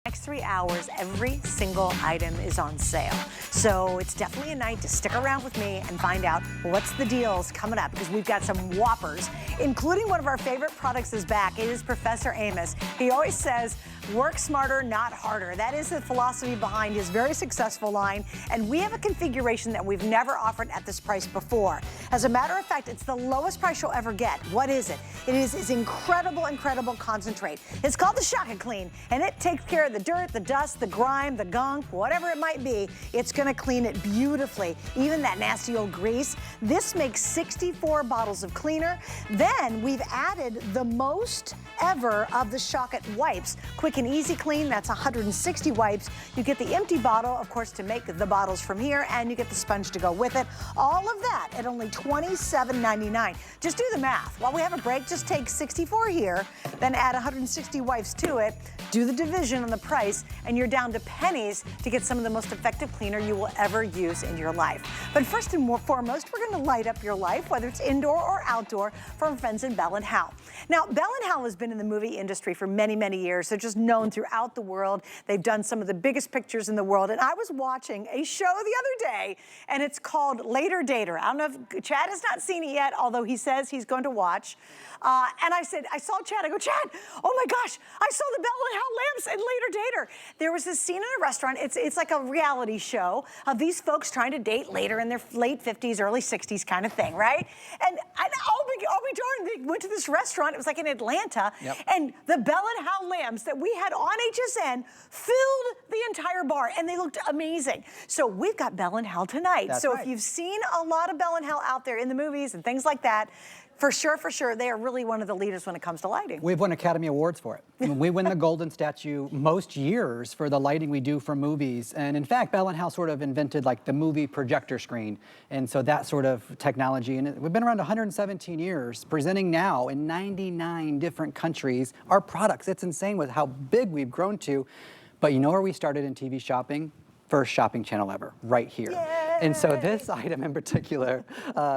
Next 3 hours, every single item is on sale. So it's definitely a night to stick around with me and find out what's the deals coming up, because we've got some whoppers, including one of our favorite products is back. It is Professor Amos. He always says, work smarter, not harder. That is the philosophy behind his very successful line. And we have a configuration that we've never offered at this price before. As a matter of fact, it's the lowest price you'll ever get. What is it? It is this incredible, incredible concentrate. It's called the Shock and Clean, and it takes care of the dirt, the dust, the grime, the gunk, whatever it might be. It's gonna clean it beautifully, even that nasty old grease. This makes 64 bottles of cleaner. Then we've added the most ever of the Shock It wipes. Quick and easy clean, that's 160 wipes. You get the empty bottle, of course, to make the bottles from here, and you get the sponge to go with it. All of that at only $27.99. Just do the math. While we have a break, just take 64 here, then add 160 wipes to it, do the division on the price, and you're down to pennies to get some of the most effective cleaner you will ever use in your life. But first and foremost, we're gonna light up your life, whether it's indoor or outdoor, from friends in Bell & Howell. Now, Bell & Howell has been in the movie industry for many, many years. They're just known throughout the world. They've done some of the biggest pictures in the world. And I was watching a show the other day, and it's called Later Dater. I don't know if Chad has not seen it yet, although he says he's going to watch. And I said, I saw Chad, I go, Chad, oh my gosh, I saw the Bell & Howell lamps in Later Dater. There was this scene in a restaurant, it's like a reality show of these folks trying to date later in their late 50s, early 60s kind of thing, right? And oh my darn, they went to this restaurant, it was like in Atlanta, and the Bell & Howell lamps that we had on HSN filled the entire bar, and they looked amazing. So we've got Bell & Howell tonight. That's so right. If you've seen a lot of Bell & Howell out there in the movies and things like that, for sure, they are really one of the leaders when it comes to lighting. We've won Academy Awards for it. We win the Golden Statue most years for the lighting we do for movies. And in fact, Bell & Howell sort of invented like the movie projector screen. And so that sort of technology, and we've been around 117 years, presenting now in 99 different countries our products. It's insane with how big we've grown to. But you know where we started in TV shopping? First shopping channel ever, right here. Yay! And so this item in particular,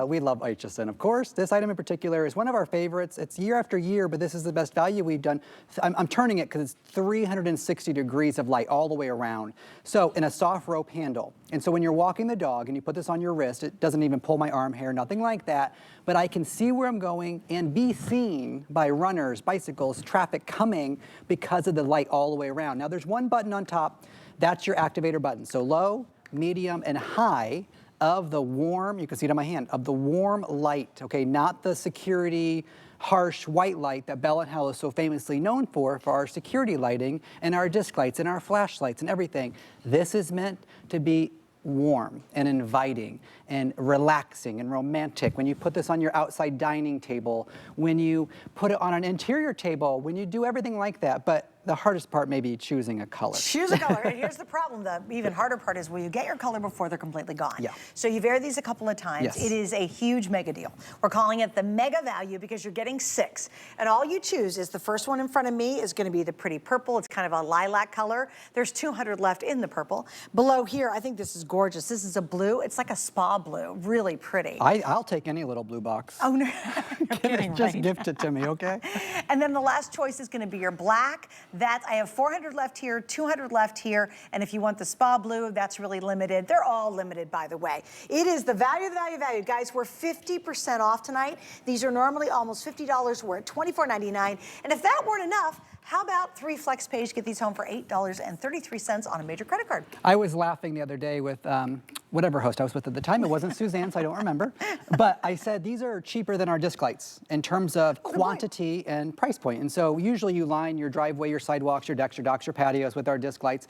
we love HSN, of course. This item in particular is one of our favorites. It's year after year, but this is the best value we've done. I'm turning it because it's 360 degrees of light all the way around. So in a soft rope handle. And so when you're walking the dog and you put this on your wrist, it doesn't even pull my arm hair, nothing like that. But I can see where I'm going and be seen by runners, bicycles, traffic coming because of the light all the way around. Now there's one button on top. That's your activator button. So low, medium, and high of the warm, you can see it on my hand, of the warm light, okay? Not the security, harsh white light that Bell & Howell is so famously known for our security lighting and our disc lights and our flashlights and everything. This is meant to be warm and inviting and relaxing and romantic. When you put this on your outside dining table, when you put it on an interior table, when you do everything like that. But the hardest part may be choosing a color. Choose a color, and here's the problem. The even harder part is will you get your color before they're completely gone? Yeah. So you've aired these a couple of times. Yes. It is a huge mega deal. We're calling it the mega value because you're getting 6. And all you choose is the first one in front of me is gonna be the pretty purple. It's kind of a lilac color. There's 200 left in the purple. Below here, I think this is gorgeous. This is a blue. It's like a spa blue, really pretty. I'll take any little blue box. Oh, no, you're kidding, Just right? gift it to me, okay? And then the last choice is gonna be your black. That I have 400 left here, 200 left here, and if you want the spa blue, that's really limited. They're all limited, by the way. It is the value, Guys, we're 50% off tonight. These are normally almost $50. We're at $24.99. And if that weren't enough, how about 3 FlexPay to get these home for $8.33 on a major credit card? I was laughing the other day with whatever host I was with at the time. It wasn't Suzanne, so I don't remember. But I said these are cheaper than our disc lights in terms of quantity and price point. And so usually you line your driveway, your sidewalks, your decks, your docks, your patios with our disc lights.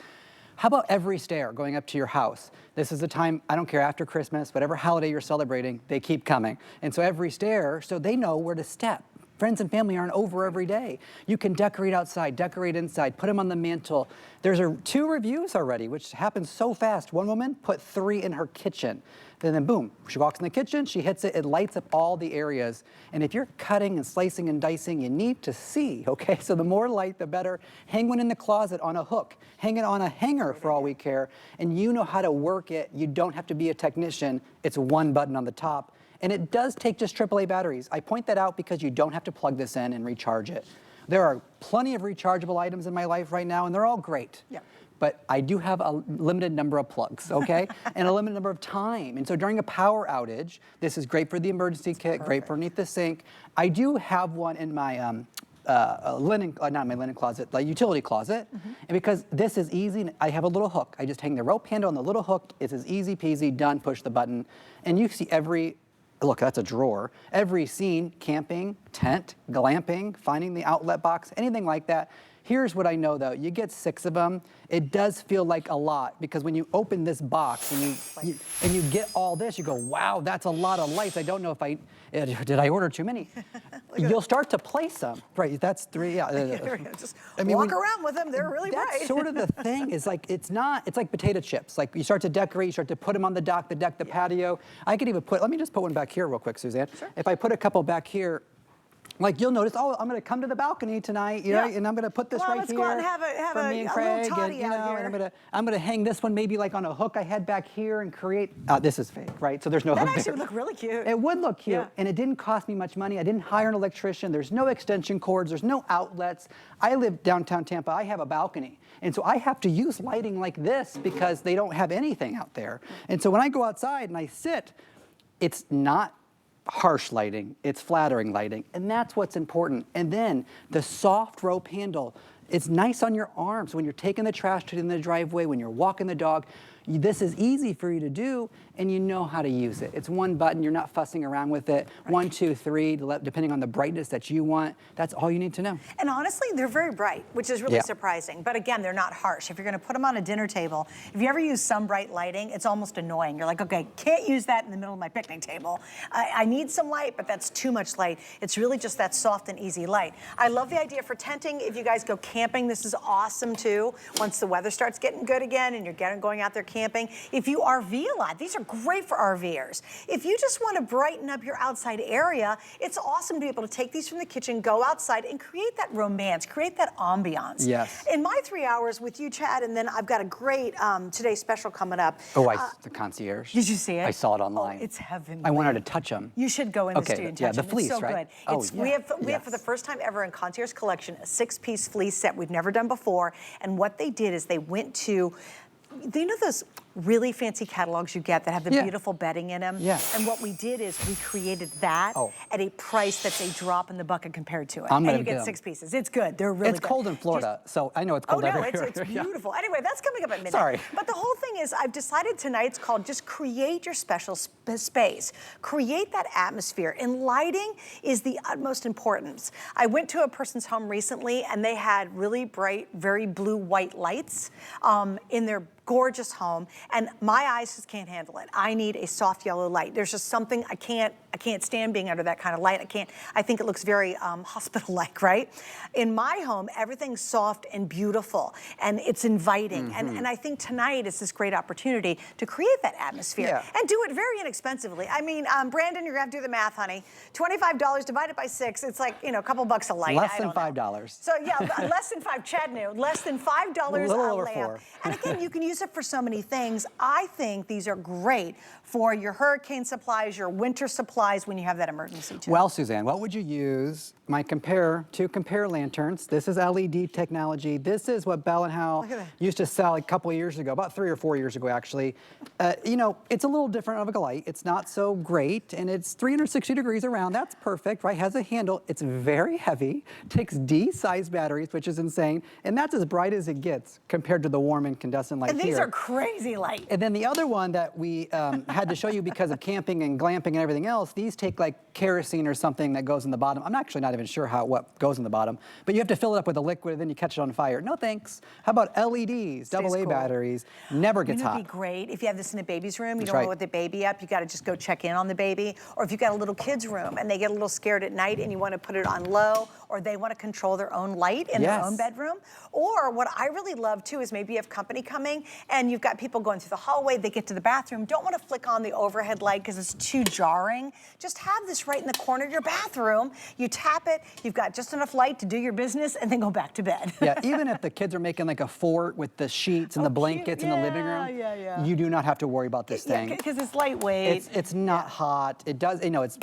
How about every stair going up to your house? This is the time, I don't care, after Christmas, whatever holiday you're celebrating, they keep coming. And so every stair, so they know where to step. Friends and family aren't over every day. You can decorate outside, decorate inside, put them on the mantle. There's 2 reviews already, which happens so fast. One woman put 3 in her kitchen. Then boom, she walks in the kitchen, she hits it, it lights up all the areas. And if you're cutting and slicing and dicing, you need to see, okay? So the more light, the better. Hang one in the closet on a hook. Hang it on a hanger for all we care. And you know how to work it. You don't have to be a technician. It's one button on the top. And it does take just AAA batteries. I point that out because you don't have to plug this in and recharge it. There are plenty of rechargeable items in my life right now, and they're all great. Yeah. But I do have a limited number of plugs, okay? And a limited number of time. And so during a power outage, this is great for the emergency kit, great for underneath the sink. I do have one in my not my linen closet, the utility closet. And because this is easy, I have a little hook. I just hang the rope handle on the little hook. It's as easy peasy, done, push the button. And you see look, that's a drawer. Every scene, camping, tent, glamping, finding the outlet box, anything like that. Here's what I know though, you get 6 of them, it does feel like a lot because when you open this box and you get all this, you go, wow, that's a lot of lights. I don't know if did I order too many? You'll start to place them. Right, that's 3, yeah. Just walk around with them, they're really bright. That's sort of the thing, is like, it's like potato chips. Like you start to decorate, you start to put them on the dock, the deck, the patio. I could even let me just put one back here real quick, Suzanne. Sure. If I put a couple back here, like you'll notice, oh, I'm going to come to the balcony tonight, you know, and I'm going to put this right let's here go out and have for me and Craig, and you know, and I'm going to hang this one maybe like on a hook I had back here and create. This is fake, right? So there's no hook there. That actually would look really cute. It would look cute, and it didn't cost me much money. I didn't hire an electrician. There's no extension cords. There's no outlets. I live downtown Tampa. I have a balcony, and so I have to use lighting like this because they don't have anything out there. And so when I go outside and I sit, it's not harsh lighting, it's flattering lighting, and that's what's important. And then the soft rope handle, it's nice on your arms when you're taking the trash to in the driveway, when you're walking the dog. This is easy for you to do, and you know how to use it. It's one button, you're not fussing around with it. Right. 1, 2, 3, depending on the brightness that you want. That's all you need to know. And honestly, they're very bright, which is really surprising. But again, they're not harsh. If you're gonna put them on a dinner table, if you ever use some bright lighting, it's almost annoying. You're like, okay, can't use that in the middle of my picnic table. I need some light, but that's too much light. It's really just that soft and easy light. I love the idea for tenting. If you guys go camping, this is awesome too. Once the weather starts getting good again and you're going out there camping. If you RV a lot, these are great for RVers. If you just want to brighten up your outside area, it's awesome to be able to take these from the kitchen, go outside and create that romance, create that ambiance. Yes. In my 3 hours with you, Chad, and then I've got a great Today special coming up. Oh, the concierge. Did you see it? I saw it online. Oh, it's heavenly. I wanted to touch them. You should go in the studio and touch them. The fleece, it's so right? Good. We have for the first time ever in Concierge Collection a 6-piece fleece set we've never done before. And what they did is they went to, you know those really fancy catalogs you get that have the beautiful bedding in them? Yeah. And what we did is we created that at a price that's a drop in the bucket compared to it. And you get 6 pieces. It's good. They're really good. It's cold in Florida, so I know it's cold everywhere. Oh, no, it's beautiful. Anyway, that's coming up at midnight. Sorry. But the whole thing is, I've decided tonight's called just create your special space. Create that atmosphere. And lighting is the utmost importance. I went to a person's home recently, and they had really bright, very blue-white lights in their gorgeous home, and my eyes just can't handle it. I need a soft yellow light. There's just something I can't stand being under that kind of light. I think it looks very hospital-like, right? In my home, everything's soft and beautiful, and it's inviting. And I think tonight is this great opportunity to create that atmosphere and do it very inexpensively. I mean, Brandon, you're gonna have to do the math, honey. $25 divided by 6, it's like, you know, a couple bucks a light. Less than $5. So yeah, less than 5, Chad knew. Less than $5 a little a over lamp. 4. And again, you can use it for so many things. I think these are great for your hurricane supplies, your winter supplies when you have that emergency too. Well, Suzanne, what would you use? Two compare lanterns. This is LED technology. This is what Bell & Howell used to sell a couple of years ago, about 3 or 4 years ago, actually. You know, it's a little different of a light. It's not so great, and it's 360 degrees around. That's perfect, right? Has a handle. It's very heavy. Takes D-size batteries, which is insane, and that's as bright as it gets compared to the warm incandescent light here. And these are crazy light. And then the other one that we had to show you because of camping and glamping and everything else, these take like kerosene or something that goes in the bottom. I'm actually not even sure what goes in the bottom, but you have to fill it up with a liquid and then you catch it on fire. No thanks. How about LEDs, AA batteries, never gets hot. It'd be great if you have this in a baby's room, you don't know what the baby up, you gotta just go check in on the baby. Or if you got a little kid's room and they get a little scared at night and you wanna put it on low, or they wanna control their own light in their own bedroom. Or what I really love too is maybe you have company coming and you've got people going through the hallway, they get to the bathroom, don't wanna flick on the overhead light because it's too jarring. Just have this right in the corner of your bathroom. You tap it, you've got just enough light to do your business and then go back to bed. Yeah, even if the kids are making like a fort with the sheets and the blankets in the living room, you do not have to worry about this thing. Because it's lightweight. It's not hot. It does, you know, it's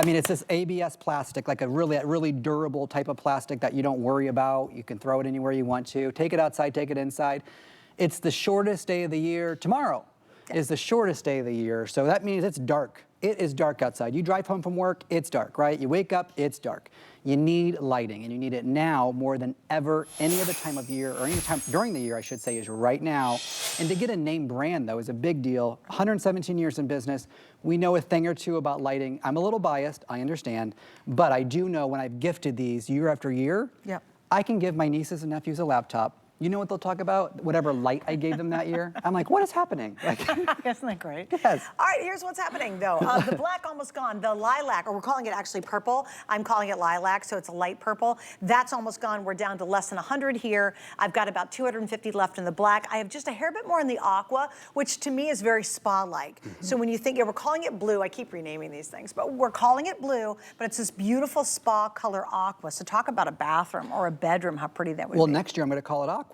I mean, it's this ABS plastic, like a really durable type of plastic that you don't worry about. You can throw it anywhere you want to. Take it outside, take it inside. It's the shortest day of the year. Tomorrow is the shortest day of the year, so that means it's dark. It is dark outside. You drive home from work, it's dark, right? You wake up, it's dark. You need lighting, and you need it now more than ever. Any other time of year, or any time during the year, I should say, is right now. And to get a name brand, though, is a big deal. 117 years in business, we know a thing or two about lighting. I'm a little biased, I understand, but I do know when I've gifted these year after year, I can give my nieces and nephews a laptop. You know what they'll talk about? Whatever light I gave them that year. I'm like, what is happening? Like, isn't that great? Yes. All right, here's what's happening though. The black almost gone. The lilac, or we're calling it actually purple. I'm calling it lilac, so it's a light purple. That's almost gone. We're down to less than 100 here. I've got about 250 left in the black. I have just a hair bit more in the aqua, which to me is very spa-like. So when you think, we're calling it blue. I keep renaming these things, but we're calling it blue, but it's this beautiful spa color aqua. So talk about a bathroom or a bedroom, how pretty that would be. Well, next year I'm going to call it aqua.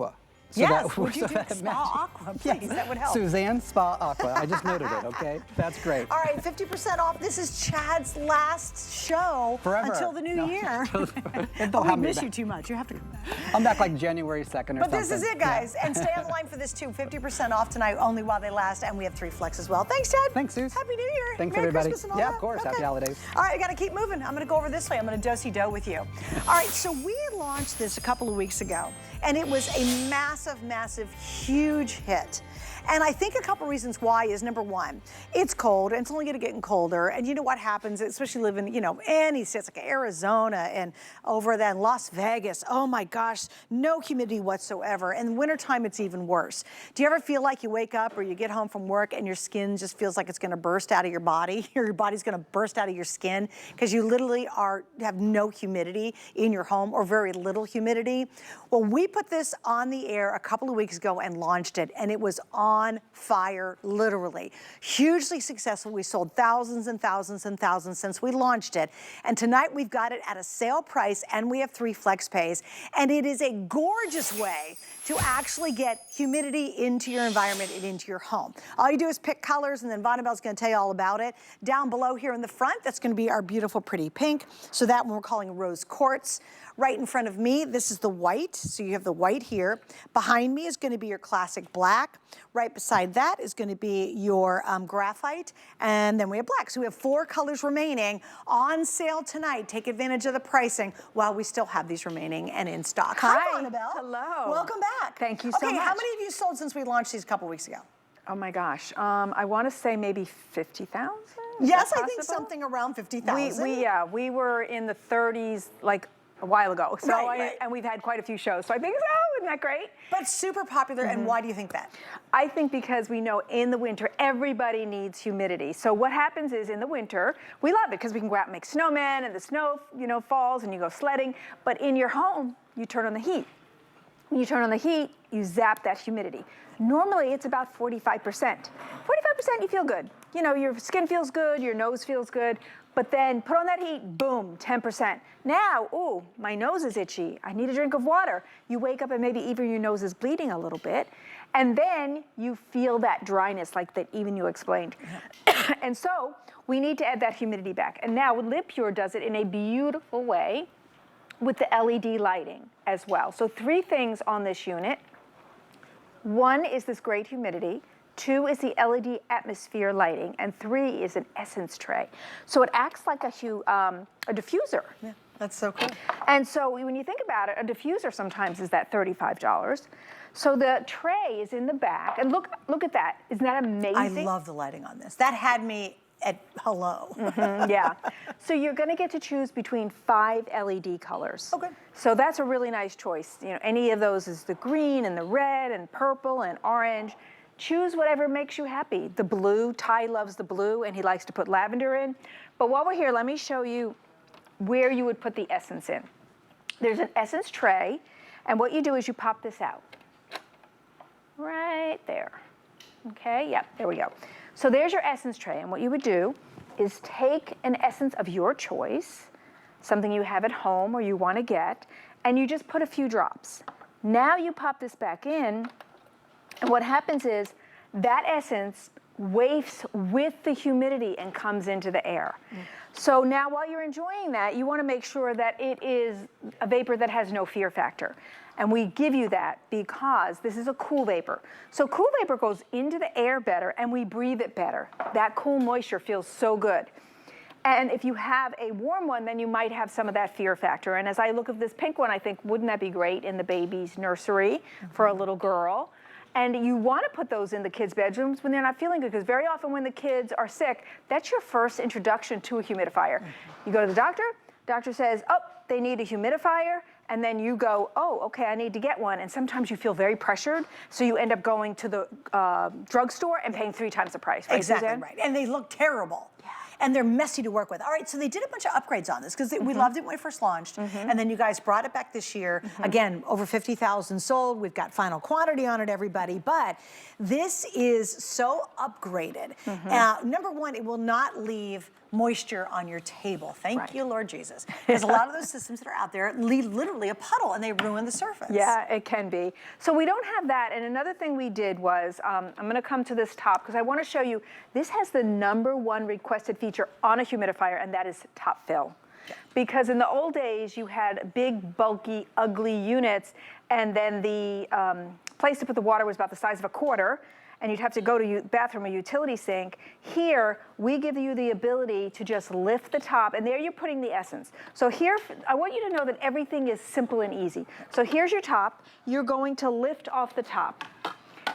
So yes, would you do Spa Aqua, please? Yes. That would help. Suzanne Spa Aqua. I just noted it, okay? That's great. All right, 50% off. This is Chad's last show forever until the new year. We miss you too much. You have to come back. I'm back like January 2nd or something. But this is it, guys. And stay on the line for this too. 50% off tonight, only while they last. And we have 3 flex as well. Thanks, Chad. Thanks, Suze. Happy New Year. Thanks, Merry everybody. Christmas and all Yeah, that. of course. Okay. Happy holidays. All right, I got to keep moving. I'm going to go over this way. I'm going to do-si-do with you. All right, so we launched this a couple of weeks ago, and it was a massive, massive, huge hit. And I think a couple reasons why is, number one, it's cold, and it's only going to get colder. And you know what happens, especially living, any states like Arizona and over then Las Vegas. Oh my gosh, no humidity whatsoever. And in wintertime, it's even worse. Do you ever feel like you wake up or you get home from work and your skin just feels like it's going to burst out of your body, or your body's going to burst out of your skin because you literally have no humidity in your home, or very little humidity? Well, we put this on the air a couple of weeks ago and launched it, and it was on fire, literally. Hugely successful. We sold thousands and thousands and thousands since we launched it. And tonight we've got it at a sale price, and we have 3 flex pays. And it is a gorgeous way to actually get humidity into your environment and into your home. All you do is pick colors, and then Vonabelle's gonna tell you all about it. Down below here in the front, that's gonna be our beautiful pretty pink. So that one we're calling rose quartz. Right in front of me, this is the white. So you have the white here. Behind me is gonna be your classic black. Right beside that is gonna be your graphite. And then we have black. So we have 4 colors remaining on sale tonight. Take advantage of the pricing while we still have these remaining and in stock. Hi, Vonabelle. hello. Welcome back. Thank you so much. Okay, how many of you sold since we launched these a couple weeks ago? Oh my gosh, I want to say maybe 50,000. Yes, I think something around 50,000. We were in the 30s like a while ago. So Right. and we've had quite a few shows. So I think, isn't that great? But super popular, and why do you think that? I think because we know in the winter, everybody needs humidity. So what happens is in the winter, we love it because we can go out and make snowmen, and the snow, falls, and you go sledding. But in your home, you turn on the heat. When you turn on the heat, you zap that humidity. Normally, it's about 45%. 45%, you feel good. Your skin feels good, your nose feels good, but then put on that heat, boom, 10%. Now, ooh, my nose is itchy. I need a drink of water. You wake up and maybe even your nose is bleeding a little bit, and then you feel that dryness like that even you explained. And so we need to add that humidity back. And now Live Pure does it in a beautiful way with the LED lighting as well. So 3 things on this unit. 1 is this great humidity. 2 is the LED atmosphere lighting, and 3 is an essence tray. So it acts like a diffuser. Yeah, that's so cool. And so when you think about it, a diffuser sometimes is that $35. So the tray is in the back, and look at that. Isn't that amazing? I love the lighting on this. That had me at hello. Yeah. So you're going to get to choose between 5 LED colors. Okay. So that's a really nice choice. Any of those is the green and the red and purple and orange. Choose whatever makes you happy. The blue, Ty loves the blue, and he likes to put lavender in. But while we're here, let me show you where you would put the essence in. There's an essence tray, and what you do is you pop this out. Right there. Okay, yep, there we go. So there's your essence tray, and what you would do is take an essence of your choice, something you have at home or you want to get, and you just put a few drops. Now you pop this back in, and what happens is that essence wafts with the humidity and comes into the air. So now while you're enjoying that, you want to make sure that it is a vapor that has no fear factor. And we give you that because this is a cool vapor. So cool vapor goes into the air better and we breathe it better. That cool moisture feels so good. And if you have a warm one, then you might have some of that fear factor. And as I look at this pink one, I think, wouldn't that be great in the baby's nursery for a little girl? And you want to put those in the kids' bedrooms when they're not feeling good, because very often when the kids are sick, that's your first introduction to a humidifier. You go to the doctor says, oh, they need a humidifier, and then you go, oh, okay, I need to get one. And sometimes you feel very pressured, so you end up going to the drugstore and paying 3 times the price. Right, exactly, Suzanne? right. And they look terrible. Yeah. And they're messy to work with. All right, so they did a bunch of upgrades on this because we loved it when it first launched. And then you guys brought it back this year. Again, over 50,000 sold. We've got final quantity on it, everybody. But this is so upgraded. Number one, it will not leave moisture on your table. Thank you, Lord Jesus. Because a lot of those systems that are out there leave literally a puddle and they ruin the surface. Yeah, it can be. So we don't have that. And another thing we did was, I'm going to come to this top because I want to show you, this has the #1 requested feature on a humidifier, and that is top fill. Because in the old days, you had big, bulky, ugly units, and then the place to put the water was about the size of a quarter, and you'd have to go to the bathroom or utility sink. Here, we give you the ability to just lift the top, and there you're putting the essence. So here, I want you to know that everything is simple and easy. So here's your top. You're going to lift off the top,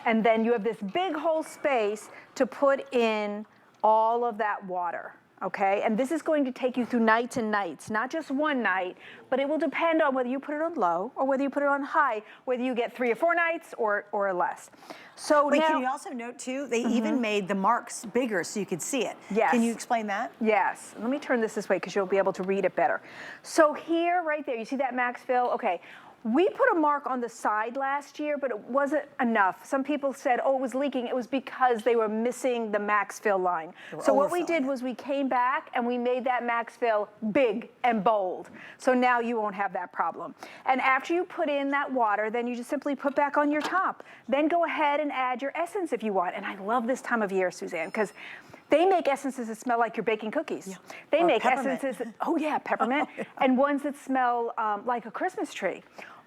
and then you have this big whole space to put in all of that water. Okay, and this is going to take you through nights and nights, not just one night, but it will depend on whether you put it on low or whether you put it on high, whether you get 3 or 4 nights or less. So wait, now, can you also note too, they even made the marks bigger so you could see it. Yes. Can you explain that? Yes. Let me turn this way because you'll be able to read it better. So here, right there, you see that max fill? Okay. We put a mark on the side last year, but it wasn't enough. Some people said, oh, it was leaking. It was because they were missing the max fill line. So what we did was we came back and we made that max fill big and bold. So now you won't have that problem. And after you put in that water, then you just simply put back on your top. Then go ahead and add your essence if you want. And I love this time of year, Suzanne, because they make essences that smell like you're baking cookies. Yeah. They make essences, oh yeah, peppermint, and ones that smell like a Christmas tree,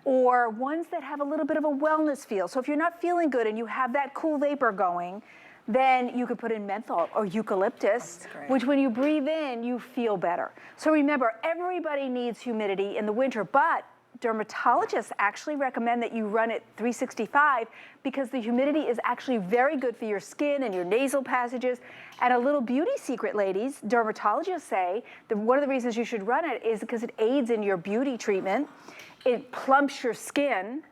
or ones that have a little bit of a wellness feel. So if you're not feeling good and you have that cool vapor going, then you could put in menthol or eucalyptus, which when you breathe in, you feel better. So remember, everybody needs humidity in the winter, but dermatologists actually recommend that you run it 365 because the humidity is actually very good for your skin and your nasal passages. And a little beauty secret, ladies, dermatologists say that one of the reasons you should run it is because it aids in your beauty treatment. It plumps your skin.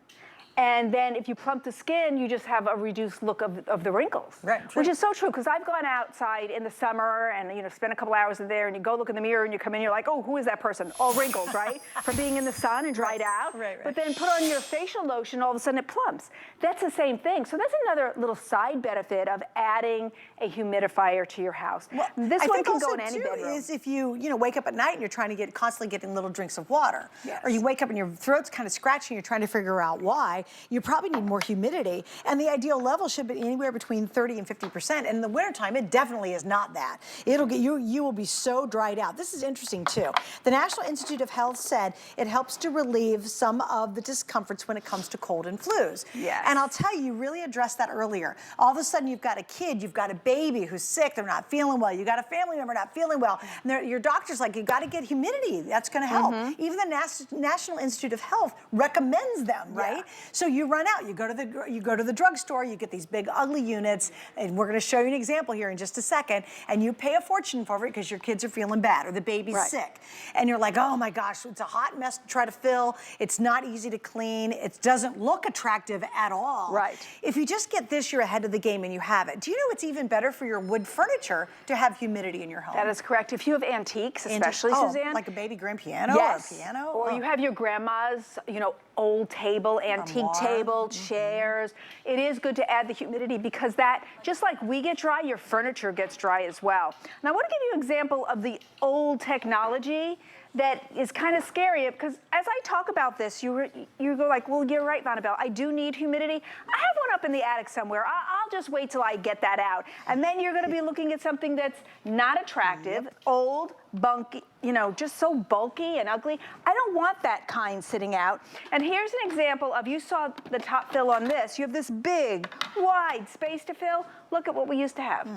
And then if you plump the skin, you just have a reduced look of the wrinkles. Right. Which is so true, because I've gone outside in the summer and spent a couple hours in there, and you go look in the mirror and you come in, you're like, oh, who is that person? All wrinkled, right? From being in the sun and dried out. Right. But then put on your facial lotion, all of a sudden it plumps. That's the same thing. So that's another little side benefit of adding a humidifier to your house. Well, this one can go in any bedroom. Is if you wake up at night and you're trying to constantly getting little drinks of water, or you wake up and your throat's kind of scratching, you're trying to figure out why. You probably need more humidity, and the ideal level should be anywhere between 30 and 50%. And in the wintertime, it definitely is not that. It'll get you will be so dried out. This is interesting too. The National Institute of Health said it helps to relieve some of the discomforts when it comes to cold and flus. Yes. And I'll tell you, you really addressed that earlier. All of a sudden, you've got a kid, you've got a baby who's sick, they're not feeling well. You got a family member not feeling well, and your doctor's like, you got to get humidity. That's going to help. Even the National Institute of Health recommends them, right? Yeah. So you run out. You go to the drugstore. You get these big ugly units, and we're going to show you an example here in just a second. And you pay a fortune for it because your kids are feeling bad or the baby's sick, and you're like, oh my gosh, it's a hot mess to try to fill. It's not easy to clean. It doesn't look attractive at all. Right. If you just get this, you're ahead of the game, and you have it. Do you know it's even better for your wood furniture to have humidity in your home? That is correct. If you have antiques, especially Suzanne, like a baby grand piano or a piano, or you have your grandma's, old table, antique table, chairs. It is good to add the humidity because that, just like we get dry, your furniture gets dry as well. And I want to give you an example of the old technology that is kind of scary, because as I talk about this, you go like, well, you're right, Vonabelle, I do need humidity. I have one up in the attic somewhere. I'll just wait till I get that out. And then you're gonna be looking at something that's not attractive, old, bunky, you know, just so bulky and ugly. I don't want that kind sitting out. And here's an example of, you saw the top fill on this. You have this big, wide space to fill. Look at what we used to have.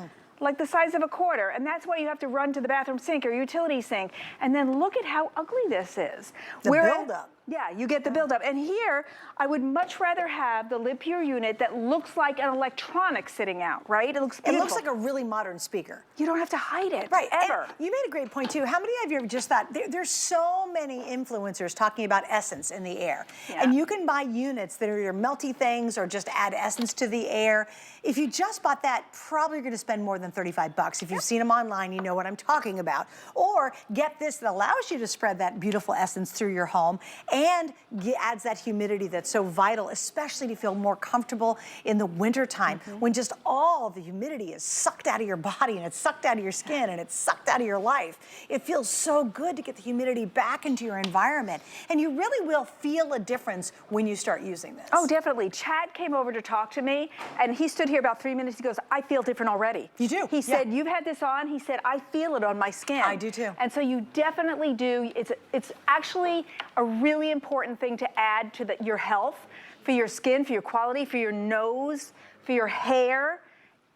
Like the size of a quarter, and that's why you have to run to the bathroom sink or utility sink. And then look at how ugly this is. The buildup. Yeah, you get the buildup. And here, I would much rather have the Live Pure unit that looks like an electronic sitting out, right? It looks beautiful. It looks like a really modern speaker. You don't have to hide it, right? Ever. And you made a great point too. How many of you have just thought, there's so many influencers talking about essence in the air. Yeah. And you can buy units that are your melty things or just add essence to the air. If you just bought that, probably you're gonna spend more than 35 bucks. If you've seen them online, you know what I'm talking about. Or get this that allows you to spread that beautiful essence through your home and adds that humidity that's so vital, especially to feel more comfortable in the winter time when just all the humidity is sucked out of your body and it's sucked out of your skin and it's sucked out of your life. It feels so good to get the humidity back into your environment. And you really will feel a difference when you start using this. Oh, definitely. Chad came over to talk to me, and he stood here about 3 minutes. He goes, I feel different already. You do? He said, you've had this on. He said, I feel it on my skin. I do too. And so you definitely do. It's actually a really important thing to add to your health, for your skin, for your quality, for your nose, for your hair.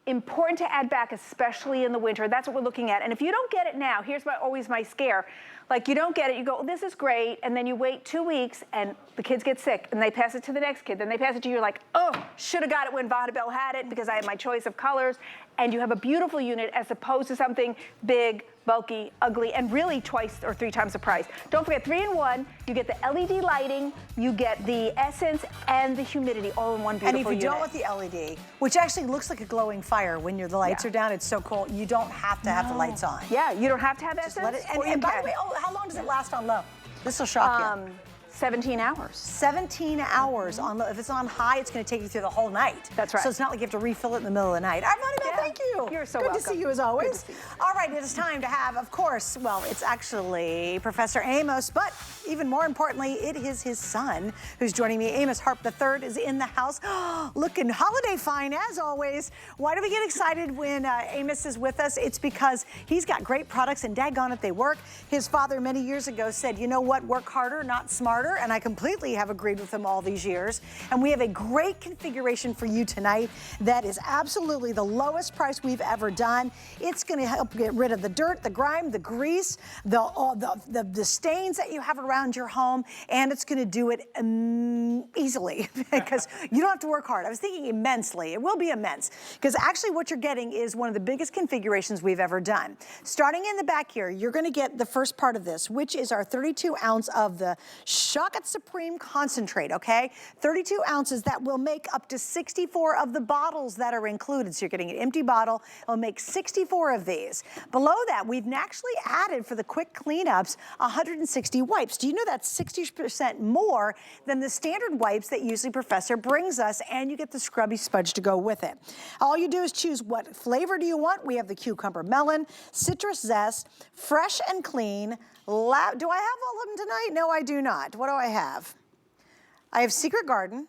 Important to add back, especially in the winter. That's what we're looking at. And if you don't get it now, here's always my scare. Like, you don't get it, you go, this is great, and then you wait 2 weeks, and the kids get sick, and they pass it to the next kid, then they pass it to you, you're like, oh, should have got it when Vonabelle had it, because I had my choice of colors, and you have a beautiful unit as opposed to something big, bulky, ugly, and really 2 or 3 times the price. Don't forget, 3-in-1, you get the LED lighting, you get the essence, and the humidity all in one beautiful unit. And if you don't want the LED, which actually looks like a glowing fire when the lights are down, it's so cool, you don't have to have the lights on. Yeah, you don't have to have Just essence. let it, and by the way, how long does it last on low? This will shock you. 17 hours. 17 hours on low. If it's on high, it's going to take you through the whole night. That's right. So it's not like you have to refill it in the middle of the night. Vonabelle, thank you. You're so Good welcome. to see you as always. Good to see you. All right, it is time to have, of course, well, it's actually Professor Amos, but even more importantly, it is his son who's joining me. Amos Harp-III is in the house, looking holiday fine as always. Why do we get excited when Amos is with us? It's because he's got great products and daggone it, they work. His father many years ago said, you know what, work harder, not smarter, and I completely have agreed with him all these years. And we have a great configuration for you tonight that is absolutely the lowest price we've ever done. It's going to help get rid of the dirt, the grime, the grease, the stains that you have around your home, and it's going to do it easily because you don't have to work hard. I was thinking immensely. It will be immense because actually what you're getting is one of the biggest configurations we've ever done. Starting in the back here, you're going to get the first part of this, which is our 32 ounce of the Shock It Supreme concentrate, okay? 32 ounces that will make up to 64 of the bottles that are included. So you're getting an empty bottle. It'll make 64 of these. Below that, we've actually added for the quick cleanups 160 wipes. Do you know that's 60% more than the standard wipes that usually Professor brings us, and you get the scrubby sponge to go with it. All you do is choose what flavor do you want. We have the cucumber melon, citrus zest, fresh and clean. Do I have all of them tonight? No, I do not. What do I have? I have Secret Garden,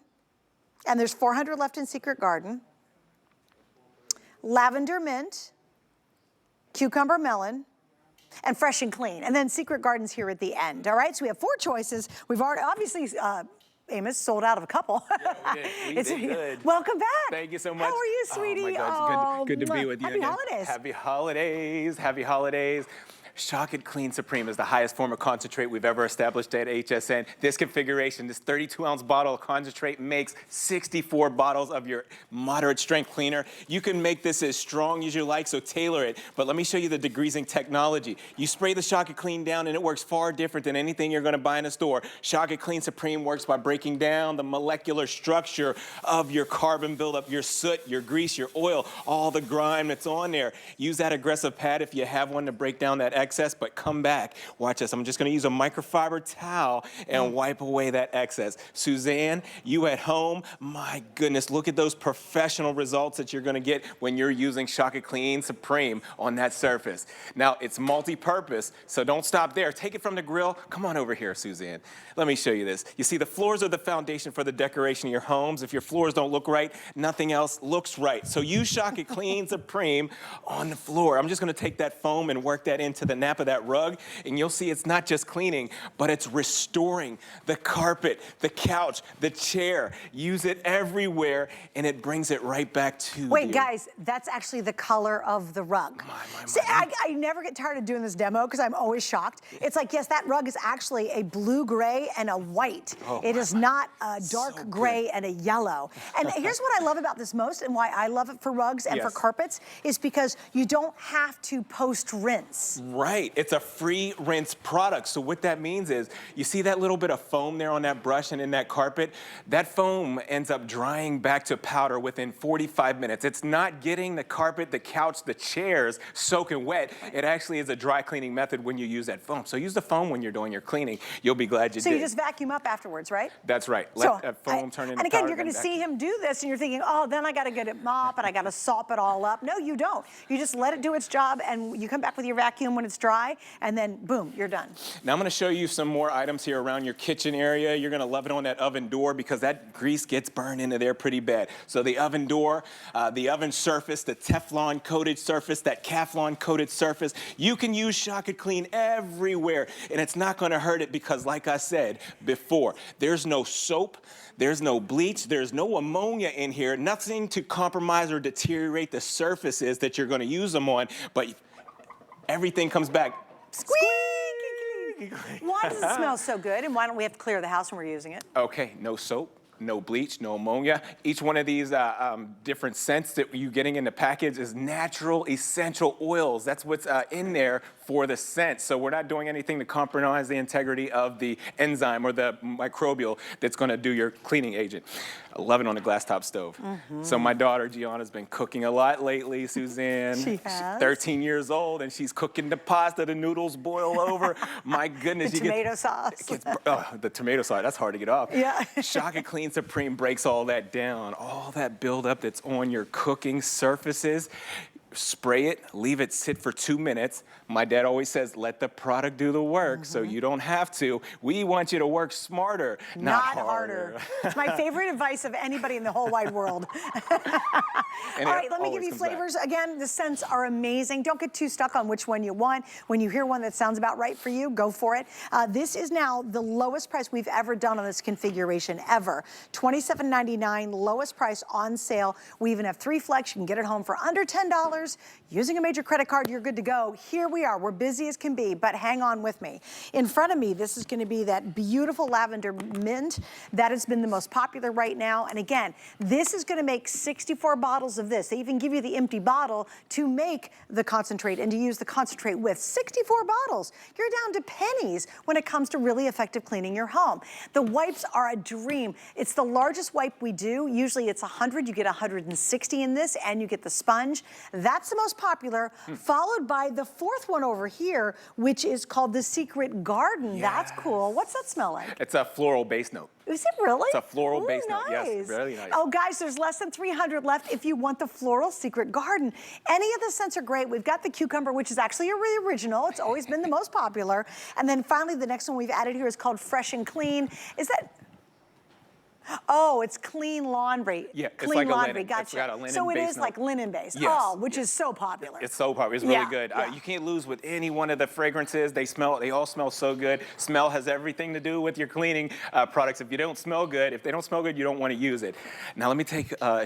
and there's 400 left in Secret Garden. Lavender mint, cucumber melon, and fresh and clean. And then Secret Garden's here at the end, all right? So we have 4 choices. We've already, obviously, Amos sold out of a couple. Yeah, we did good. Welcome back. Thank you so much. How are you, sweetie? Oh my God, it's good to be with you Happy again. holidays. Happy holidays. Happy holidays. Shock It Clean Supreme is the highest form of concentrate we've ever established at HSN. This configuration, this 32-ounce bottle of concentrate makes 64 bottles of your moderate strength cleaner. You can make this as strong as you like, so tailor it. But let me show you the degreasing technology. You spray the Shock It Clean down and it works far different than anything you're gonna buy in a store. Shock It Clean Supreme works by breaking down the molecular structure of your carbon buildup, your soot, your grease, your oil, all the grime that's on there. Use that aggressive pad if you have one to break down that excess. excess, but come back. Watch this. I'm just going to use a microfiber towel and wipe away that excess. Suzanne, you at home, my goodness, look at those professional results that you're going to get when you're using Shock It Clean Supreme on that surface. Now, it's multi-purpose, so don't stop there. Take it from the grill. Come on over here, Suzanne. Let me show you this. You see, the floors are the foundation for the decoration of your homes. If your floors don't look right, nothing else looks right. So use Shock It Clean Supreme on the floor. I'm just going to take that foam and work that into the nap of that rug, and you'll see it's not just cleaning, but it's restoring the carpet, the couch, the chair. Use it everywhere, and it brings it right back to you. Wait, guys, that's actually the color of the rug. See, I never get tired of doing this demo because I'm always shocked. It's like, yes, that rug is actually a blue gray and a white. It is not a dark gray and a yellow. And here's what I love about this most and why I love it for rugs and for carpets is because you don't have to post-rinse. Right, it's a free rinse product. So what that means is, you see that little bit of foam there on that brush and in that carpet? That foam ends up drying back to powder within 45 minutes. It's not getting the carpet, the couch, the chairs soaking wet. It actually is a dry cleaning method when you use that foam. So use the foam when you're doing your cleaning. You'll be glad you did. So you just vacuum up afterwards, right? That's right. Let that foam turn into powder. And again, you're going to see him do this, and you're thinking, oh, then I got to get it mop, and I got to sop it all up. No, you don't. You just let it do its job, and you come back with your vacuum when it's dry, and then boom, you're done. Now I'm going to show you some more items here around your kitchen area. You're going to love it on that oven door because that grease gets burned into there pretty bad. So the oven door, the oven surface, the Teflon coated surface, that Kevlar coated surface, you can use Shock It Clean everywhere, and it's not going to hurt it because, like I said before, there's no soap, there's no bleach, there's no ammonia in here, nothing to compromise or deteriorate the surfaces that you're going to use them on, but everything comes back Squeaky clean. Why does it smell so good, and why don't we have to clear the house when we're using it? Okay, no soap, no bleach, no ammonia. Each one of these different scents that you're getting in the package is natural essential oils. That's what's in there for the scent. So we're not doing anything to compromise the integrity of the enzyme or the microbial that's going to do your cleaning agent. I love it on a glass top stove. So my daughter Gianna's been cooking a lot lately, Suzanne. She has. She's 13 years old, and she's cooking the pasta. The noodles boil over. My goodness. The tomato sauce. The tomato sauce, that's hard to get off. Yeah. Shock It Clean Supreme breaks all that down. All that buildup that's on your cooking surfaces. Spray it, leave it sit for 2 minutes. My dad always says, let the product do the work, so you don't have to. We want you to work smarter, not harder. It's my favorite advice of anybody in the whole wide world. All right, let me give you flavors. Again, the scents are amazing. Don't get too stuck on which one you want. When you hear one that sounds about right for you, go for it. This is now the lowest price we've ever done on this configuration ever. $27.99, lowest price on sale. We even have 3 flex. You can get it home for under $10. Using a major credit card, you're good to go. Here we are. We're busy as can be, but hang on with me. In front of me, this is going to be that beautiful lavender mint. That has been the most popular right now. And again, this is going to make 64 bottles of this. They even give you the empty bottle to make the concentrate and to use the concentrate with. 64 bottles. You're down to pennies when it comes to really effective cleaning your home. The wipes are a dream. It's the largest wipe we do. Usually it's 100. You get 160 in this, and you get the sponge. That's the most popular, followed by the 4th one over here, which is called the Secret Garden. Yes. That's cool. What's that smell like? It's a floral base note. Is it really? It's a floral base note. Nice. Yes, really nice. Oh, guys, there's less than 300 left if you want the floral Secret Garden. Any of the scents are great. We've got the cucumber, which is actually a really original. It's always been the most popular. And then finally, the next one we've added here is called Fresh and Clean. Is that... Oh, it's clean laundry. Yeah, clean it's like laundry. A linen. Gotcha. It's got a linen so it base is note. Like linen based. Yes. Oh, which is so popular. It's so popular. It's really good. Yeah. You can't lose with any one of the fragrances. They all smell so good. Smell has everything to do with your cleaning products. If you don't smell good, if they don't smell good, you don't want to use it. Now let me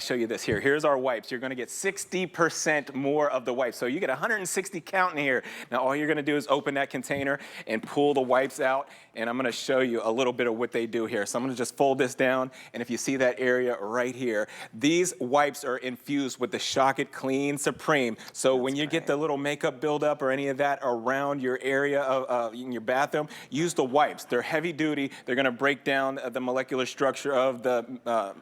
show you this here. Here's our wipes. You're going to get 60% more of the wipes. So you get 160 count in here. Now all you're going to do is open that container and pull the wipes out. And I'm going to show you a little bit of what they do here. So I'm going to just fold this down. down, and if you see that area right here, these wipes are infused with the Shock It Clean Supreme. So when you get the little makeup buildup or any of that around your area in your bathroom, use the wipes. They're heavy duty. They're going to break down the molecular structure of the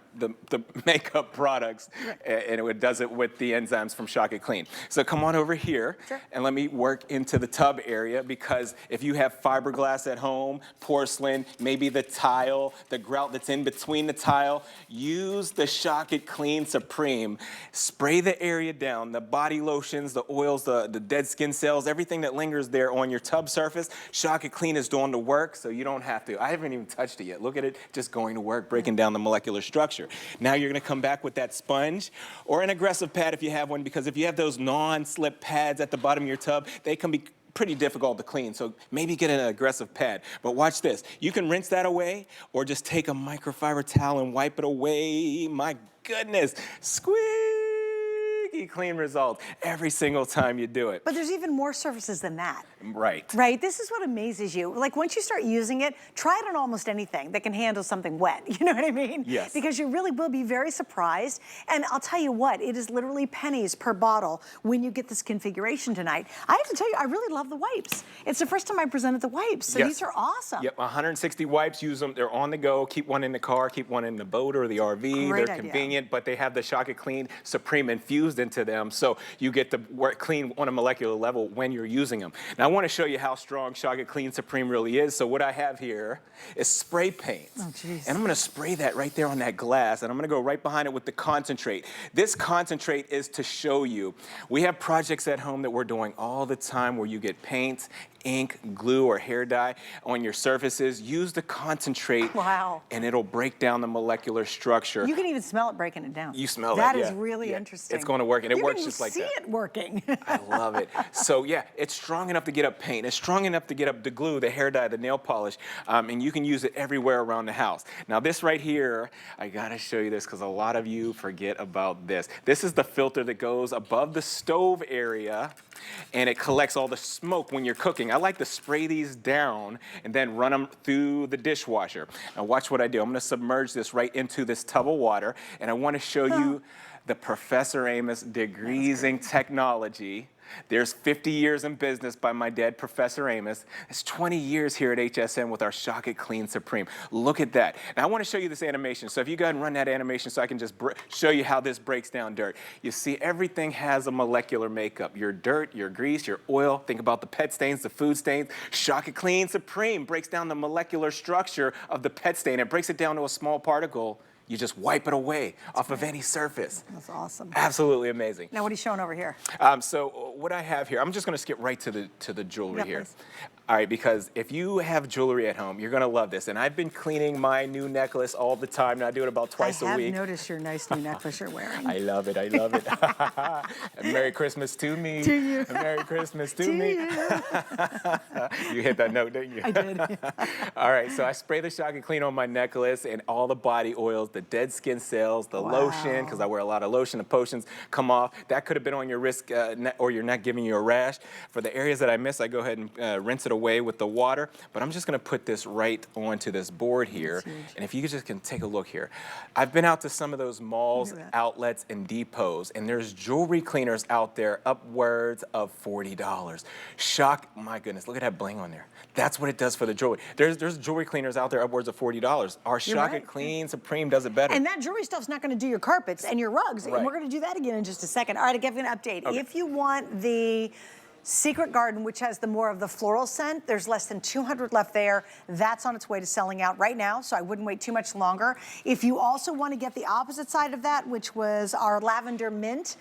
makeup products, and it does it with the enzymes from Shock It Clean. So come on over here, and let me work into the tub area, because if you have fiberglass at home, porcelain, maybe the tile, the grout that's in between the tile, use the Shock It Clean Supreme. Spray the area down, the body lotions, the oils, the dead skin cells, everything that lingers there on your tub surface. Shock It Clean is doing the work, so you don't have to. I haven't even touched it yet. Look at it, just going to work, breaking down the molecular structure. Now you're gonna come back with that sponge or an aggressive pad if you have one, because if you have those non-slip pads at the bottom of your tub, they can be pretty difficult to clean, so maybe get an aggressive pad. But watch this. You can rinse that away, or just take a microfiber towel and wipe it away. My goodness, squeaky clean result every single time you do it. But there's even more surfaces than that. Right. Right, this is what amazes you. Like, once you start using it, try it on almost anything that can handle something wet, you know what I mean? Yes. Because you really will be very surprised. And I'll tell you what, it is literally pennies per bottle when you get this configuration tonight. I have to tell you, I really love the wipes. It's the first time I presented the wipes, so these are awesome. Yep, 160 wipes, use them, they're on the go. Keep one in the car, keep one in the boat or the RV. Great They're idea. convenient, but they have the Shock It Clean Supreme infused into them, so you get to work clean on a molecular level when you're using them. Now I want to show you how strong Shock It Clean Supreme really is. So what I have here is spray paint. Oh, geez. And I'm going to spray that right there on that glass, and I'm going to go right behind it with the concentrate. This concentrate is to show you, we have projects at home that we're doing all the time where you get paint, ink, glue, or hair dye on your surfaces. Use the concentrate, and it'll break down the molecular structure. You can even smell it breaking it down. You smell that. That That is really interesting. It's going to work, and it works just like that. You can see it working. I love it. So yeah, it's strong enough to get up paint. It's strong enough to get up the glue, the hair dye, the nail polish, and you can use it everywhere around the house. Now this right here, I gotta show you this because a lot of you forget about this. This is the filter that goes above the stove area, and it collects all the smoke when you're cooking. I like to spray these down and then run them through the dishwasher. Now watch what I do. I'm gonna submerge this right into this tub of water, and I wanna show you the Professor Amos degreasing technology. There's 50 years in business by my dad, Professor Amos. It's 20 years here at HSN with our Shock It Clean Supreme. Look at that. Now I want to show you this animation. So if you go ahead and run that animation so I can just show you how this breaks down dirt. You see everything has a molecular makeup. Your dirt, your grease, your oil. Think about the pet stains, the food stains. Shock It Clean Supreme breaks down the molecular structure of the pet stain. It breaks it down to a small particle. You just wipe it away off of any surface. That's awesome. Absolutely amazing. Now, what are you showing over here? So what I have here, I'm just going to skip right to the jewelry here. Please. All right, because if you have jewelry at home, you're going to love this. And I've been cleaning my new necklace all the time. And I do it about twice a week. I have noticed your nice new necklace you're wearing. I love it. I love it. And Merry Christmas to me. To you. And Merry Christmas to me. You hit that note, didn't you? I did. All right, so I spray the Shock It Clean on my necklace, and all the body oils, the dead skin cells, the lotion, because I wear a lot of lotion, the potions come off. That could have been on your wrist or your neck, giving you a rash. For the areas that I miss, I go ahead and rinse it away with the water. But I'm just going to put this right onto this board here. And if you just can take a look here. I've been out to some of those malls, outlets, and depots, and there's jewelry cleaners out there upwards of $40. My goodness, look at that bling on there. That's what it does for the jewelry. There's jewelry cleaners out there upwards of $40. Our Shock It Clean Supreme does it better. And that jewelry stuff's not going to do your carpets and your rugs. And we're going to do that again in just a second. All right, I'll give you an update. Okay. If you want the Secret Garden, which has the more of the floral scent, there's less than 200 left there. That's on its way to selling out right now, so I wouldn't wait too much longer. If you also want to get the opposite side of that, which was our lavender mint,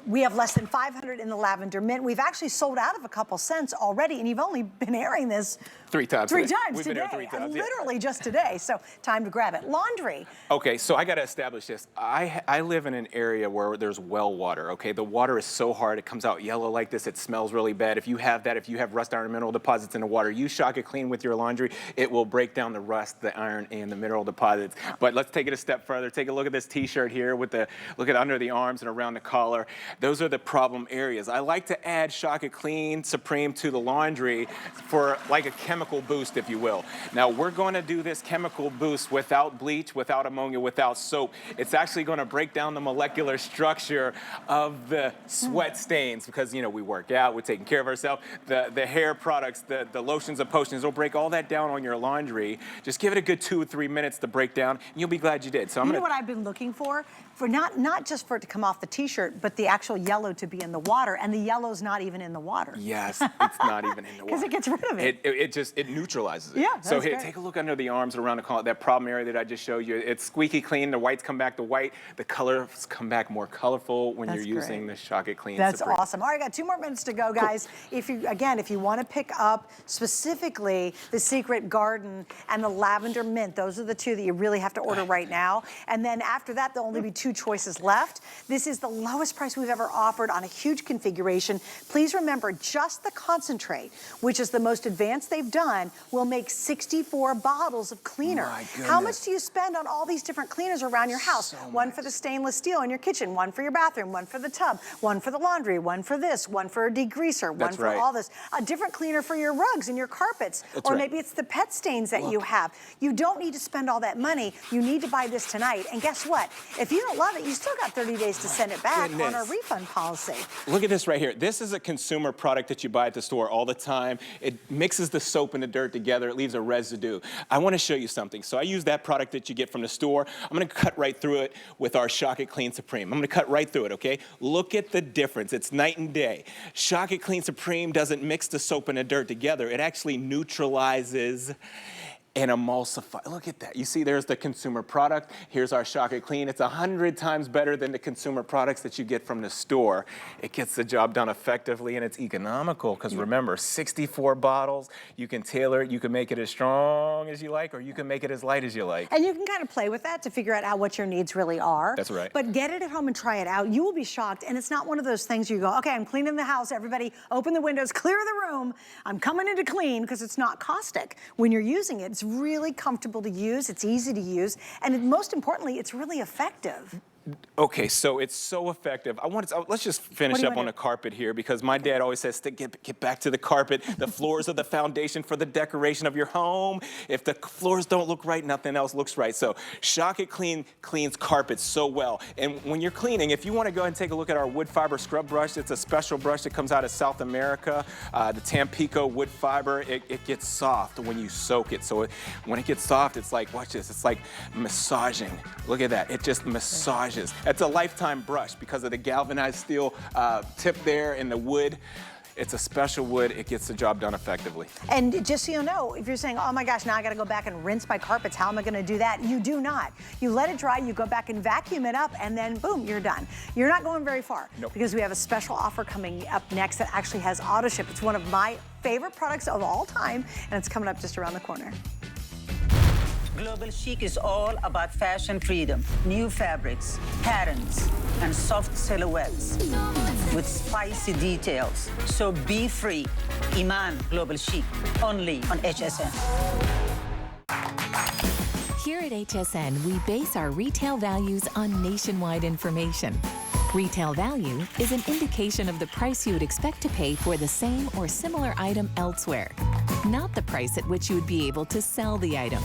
we have less than 500 in the lavender mint. We've actually sold out of a couple scents already, and you've only been airing this three times today. We've been here 3 times, Literally just today, so time to grab it. Laundry. Okay, so I got to establish this. I live in an area where there's well water, okay? The water is so hard, it comes out yellow like this, it smells really bad. If you have that, if you have rust, iron, mineral deposits in the water, you Shock It Clean with your laundry, it will break down the rust, the iron, and the mineral deposits. But let's take it a step further. Take a look at this t-shirt here with look at under the arms and around the collar. Those are the problem areas. I like to add Shock It Clean Supreme to the laundry for like a chemical chemical boost, if you will. Now, we're going to do this chemical boost without bleach, without ammonia, without soap. It's actually going to break down the molecular structure of the sweat stains because, you know, we work out, we're taking care of ourselves. The hair products, the lotions and potions will break all that down on your laundry. Just give it a good 2 or 3 minutes to break down, and you'll be glad you did. So I'm You know what I've been looking for not just for it to come off the t-shirt, but the actual yellow to be in the water, and the yellow's not even in the water. Yes, it's not even in the water. Because it gets rid of it. It neutralizes it. Yeah, so that's here, great. take a look under the arms around the collar, that problem area that I just showed you. It's squeaky clean. The whites come back to white. The colors come back more colorful when That's you're using great. the Shock It Clean That's Supreme. awesome. All right, got 2 more minutes to go, guys. If you want to pick up specifically the Secret Garden and the Lavender Mint, those are the 2 that you really have to order right now. And then after that, there'll only be 2 choices left. This is the lowest price we've ever offered on a huge configuration. Please remember, just the concentrate, which is the most advanced they've done, will make 64 bottles of cleaner. My goodness. How much do you spend on all these different cleaners around your house? So One much. for the stainless steel in your kitchen, one for your bathroom, one for the tub, one for the laundry, one for this, one for a degreaser, one That's for right. all this. A different cleaner for your rugs and your carpets. That's or right. maybe it's the pet stains that you have. You don't need to spend all that money. You need to buy this tonight. And guess what? If you don't love it, you still got 30 days to send it back on our Goodness. refund policy. Look at this right here. This is a consumer product that you buy at the store all the time. It mixes the soap and the dirt together. It leaves a residue. I want to show you something. So I use that product that you get from the store. I'm going to cut right through it with our Shock It Clean Supreme. I'm going to cut right through it, okay? Look at the difference. It's night and day. Shock It Clean Supreme doesn't mix the soap and the dirt together. It actually neutralizes and emulsify. Look at that. You see, there's the consumer product. Here's our Shock It Clean. It's 100 times better than the consumer products that you get from the store. It gets the job done effectively, and it's economical because remember, 64 bottles. You can tailor it. You can make it as strong as you like, or you can make it as light as you like. And you can kind of play with that to figure out what your needs really are. That's right. But get it at home and try it out. You will be shocked. And it's not one of those things you go, okay, I'm cleaning the house. Everybody open the windows, clear the room. I'm coming in to clean, because it's not caustic. When you're using it, it's really comfortable to use. It's easy to use. And most importantly, it's really effective. Okay, so it's so effective. Let's just finish up on do? the carpet here, because my dad always says, get back to the carpet. The floors are the foundation for the decoration of your home. If the floors don't look right, nothing else looks right. So Shock It Clean cleans carpets so well. And when you're cleaning, if you want to go ahead and take a look at our wood fiber scrub brush, it's a special brush that comes out of South America. The Tampico wood fiber, it gets soft when you soak it. So when it gets soft, it's like, watch this, it's like massaging. Look at that, it just massages. It's a lifetime brush because of the galvanized steel tip there and the wood. It's a special wood. It gets the job done effectively. And just so you know, if you're saying, oh my gosh, now I gotta go back and rinse my carpets, how am I gonna do that? You do not. You let it dry, you go back and vacuum it up, and then boom, you're done. You're not going very far. Nope. Because we have a special offer coming up next that actually has auto ship. It's one of my favorite products of all time, and it's coming up just around the corner. Global Chic is all about fashion freedom, new fabrics, patterns, and soft silhouettes with spicy details. So be free. Iman Global Chic, only on HSN. Here at HSN, we base our retail values on nationwide information. Retail value is an indication of the price you would expect to pay for the same or similar item elsewhere, not the price at which you would be able to sell the item.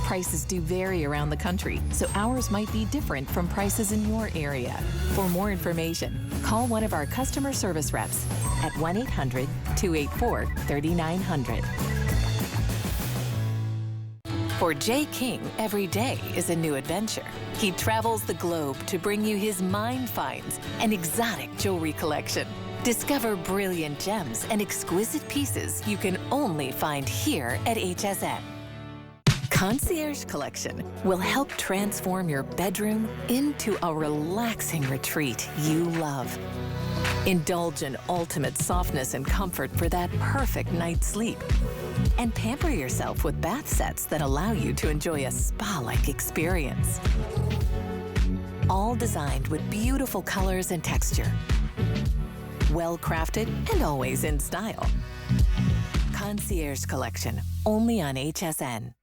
Prices do vary around the country, so ours might be different from prices in your area. For more information, call one of our customer service reps at 1-800-284-3900. For Jay King, every day is a new adventure. He travels the globe to bring you his mind finds and exotic jewelry collection. Discover brilliant gems and exquisite pieces you can only find here at HSN. Concierge Collection will help transform your bedroom into a relaxing retreat you love. Indulge in ultimate softness and comfort for that perfect night's sleep. And pamper yourself with bath sets that allow you to enjoy a spa-like experience. All designed with beautiful colors and texture. Well crafted and always in style. Concierge Collection, only on HSN.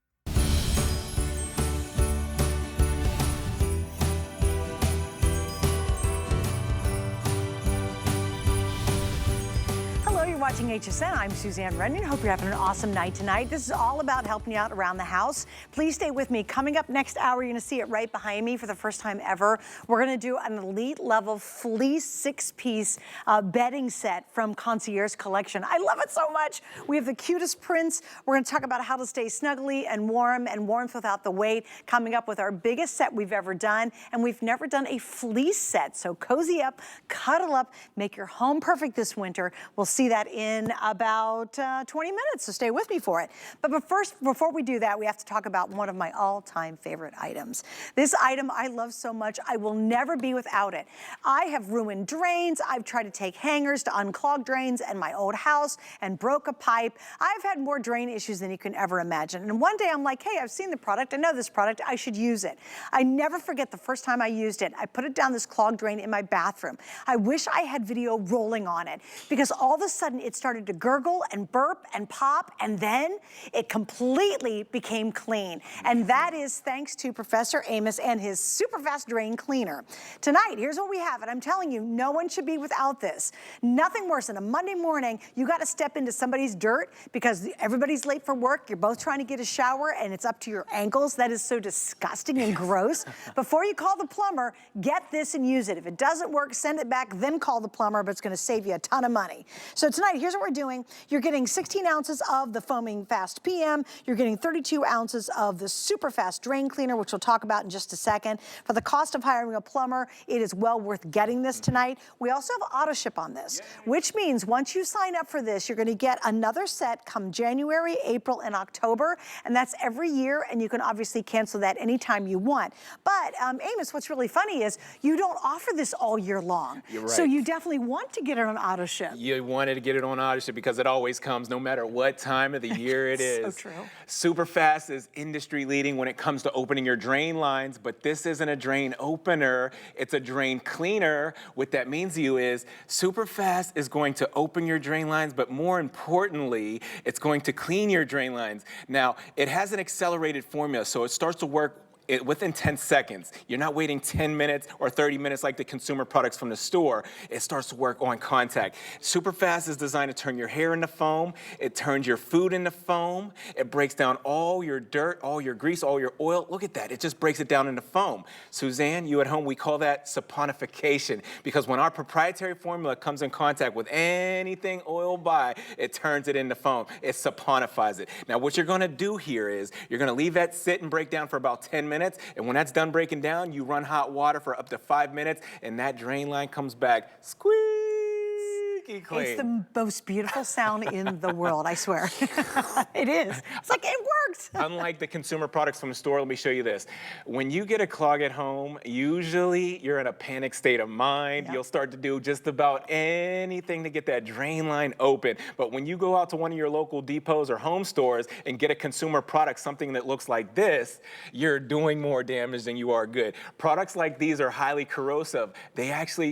watching HSN. I'm Suzanne Rennion. Hope you're having an awesome night tonight. This is all about helping you out around the house. Please stay with me. Coming up next hour, you're going to see it right behind me for the first time ever. We're going to do an elite level fleece 6-piece bedding set from Concierge Collection. I love it so much. We have the cutest prints. We're going to talk about how to stay snuggly and warmth without the weight. Coming up with our biggest set we've ever done, and we've never done a fleece set. So cozy up, cuddle up, make your home perfect this winter. We'll see that in about 20 minutes, so stay with me for it. But first, before we do that, we have to talk about one of my all-time favorite items. This item I love so much, I will never be without it. I have ruined drains. I've tried to take hangers to unclog drains in my old house and broke a pipe. I've had more drain issues than you can ever imagine. And one day I'm like, hey, I've seen the product. I know this product. I should use it. I never forget the first time I used it. I put it down this clogged drain in my bathroom. I wish I had video rolling on it, because all of a sudden it started to gurgle and burp and pop, and then it completely became clean. And that is thanks to Professor Amos and his super fast drain cleaner. Tonight, here's what we have, and I'm telling you, no one should be without this. Nothing worse than a Monday morning, you got to step into somebody's dirt because everybody's late for work, you're both trying to get a shower, and it's up to your ankles. That is so disgusting and gross. Before you call the plumber, get this and use it. If it doesn't work, send it back, then call the plumber, but it's going to save you a ton of money. So tonight, here's what we're doing. You're getting 16 ounces of the Foaming Fast PM. You're getting 32 ounces of the Super Fast Drain Cleaner, which we'll talk about in just a second. For the cost of hiring a plumber, it is well worth getting this tonight. We also have auto ship on this, which means once you sign up for this, you're going to get another set come January, April, and October, and that's every year, and you can obviously cancel that anytime you want. But Amos, what's really funny is you don't offer this all year long. You're right. So you definitely want to get it on auto ship. You wanted to get it on auto ship because it always comes no matter what time of the year it is. So true. Super Fast is industry leading when it comes to opening your drain lines, but this isn't a drain opener, it's a drain cleaner. What that means to you is Super Fast is going to open your drain lines, but more importantly, it's going to clean your drain lines. Now, it has an accelerated formula, so it starts to work within 10 seconds. You're not waiting 10 minutes or 30 minutes like the consumer products from the store. It starts to work on contact. Super Fast is designed to turn your hair into foam. It turns your food into foam. It breaks down all your dirt, all your grease, all your oil. Look at that. It just breaks it down into foam. Suzanne, you at home, we call that saponification, because when our proprietary formula comes in contact with anything oiled by, it turns it into foam. It saponifies it. Now, what you're going to do here is you're going to leave that sit and break down for about 10 minutes. And when that's done breaking down, you run hot water for up to 5 minutes, and that drain line comes back squeaky clean. It's the most beautiful sound in the world, I swear. It is. It's like, it works. Unlike the consumer products from the store, let me show you this. When you get a clog at home, usually you're in a panic state of mind. Yep. You'll start to do just about anything to get that drain line open. But when you go out to one of your local depots or home stores and get a consumer product, something that looks like this, you're doing more damage than you are good. Products like these are highly corrosive.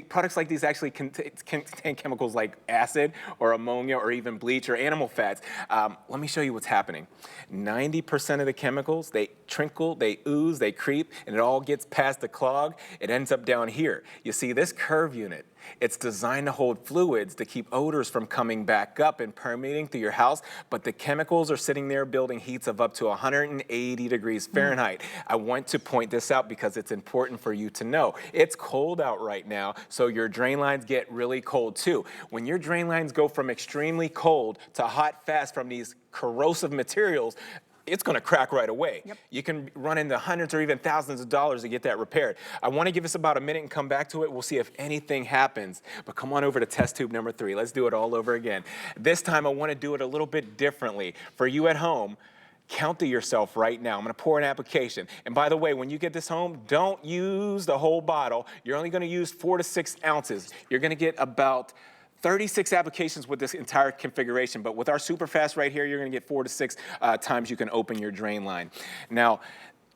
Products like these actually contain chemicals like acid or ammonia or even bleach or animal fats. Let me show you what's happening. 90% of the chemicals, they trickle, they ooze, they creep, and it all gets past the clog. It ends up down here. You see this curve unit, it's designed to hold fluids to keep odors from coming back up and permeating through your house, but the chemicals are sitting there building heats of up to 180 degrees Fahrenheit. I want to point this out because it's important for you to know. It's cold out right now, so your drain lines get really cold too. When your drain lines go from extremely cold to hot fast from these corrosive materials, it's going to crack right away. Yep. You can run into hundreds or even thousands of dollars to get that repaired. I want to give us about a minute and come back to it. We'll see if anything happens. But come on over to test tube number 3. Let's do it all over again. This time I want to do it a little bit differently. For you at home, count to yourself right now. I'm going to pour an application. And by the way, when you get this home, don't use the whole bottle. You're only going to use 4 to 6 ounces. You're going to get about 36 applications with this entire configuration, but with our Super Fast right here, you're gonna get 4 to 6 times you can open your drain line. Now,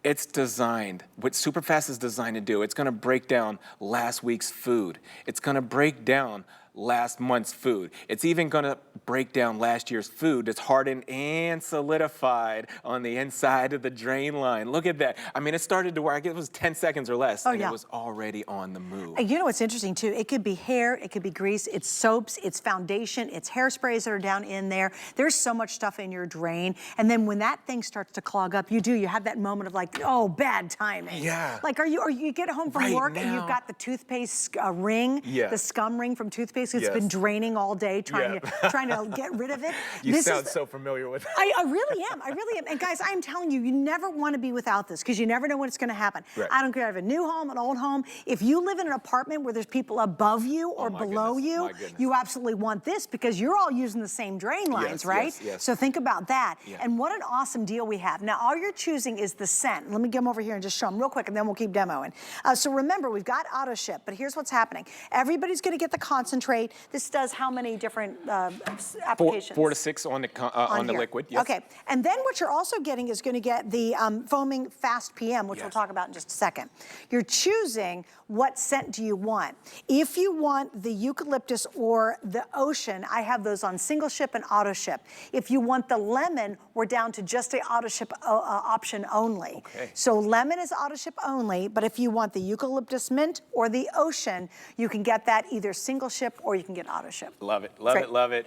it's designed, what Super Fast is designed to do, it's gonna break down last week's food. It's gonna break down last month's food. It's even gonna break down last year's food that's hardened and solidified on the inside of the drain line. Look at that. I mean, it started to work. It was 10 seconds or less, and it was already on the move. And you know what's interesting too? It could be hair, it could be grease, it's soaps, it's foundation, it's hairsprays that are down in there. There's so much stuff in your drain. And then when that thing starts to clog up, you have that moment of like, oh, bad timing. Yeah. Like, you get home from work and you've got the toothpaste ring, the scum ring from toothpaste. It's been draining all day, trying to get rid of it. You sound so familiar with it. I really am. I really am. And guys, I'm telling you, you never want to be without this because you never know when it's going to happen. Right. I don't care if you have a new home, an old home. If you live in an apartment where there's people above you or below you, you absolutely want this because you're all using the same drain lines, right? Yes. So think about that. And what an awesome deal we have. Now, all you're choosing is the scent. Let me get them over here and just show them real quick, and then we'll keep demoing. So remember, we've got auto ship, but here's what's happening. Everybody's going to get the concentrate. This does how many different applications? 4 to 6 on the liquid. Yes. Okay, and then what you're also getting is going to get the foaming fast PM, which we'll talk about in just a second. You're choosing what scent do you want. If you want the eucalyptus or the ocean, I have those on single ship and auto ship. If you want the lemon, we're down to just the auto ship option only. Okay. So lemon is auto ship only, but if you want the eucalyptus mint or the ocean, you can get that either single ship or you can get auto ship. Love it, love it, love it.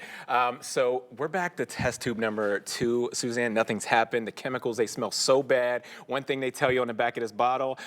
So we're back to test tube number 2, Suzanne. Nothing's happened. The chemicals, they smell so bad. One thing they tell you on the back of this bottle,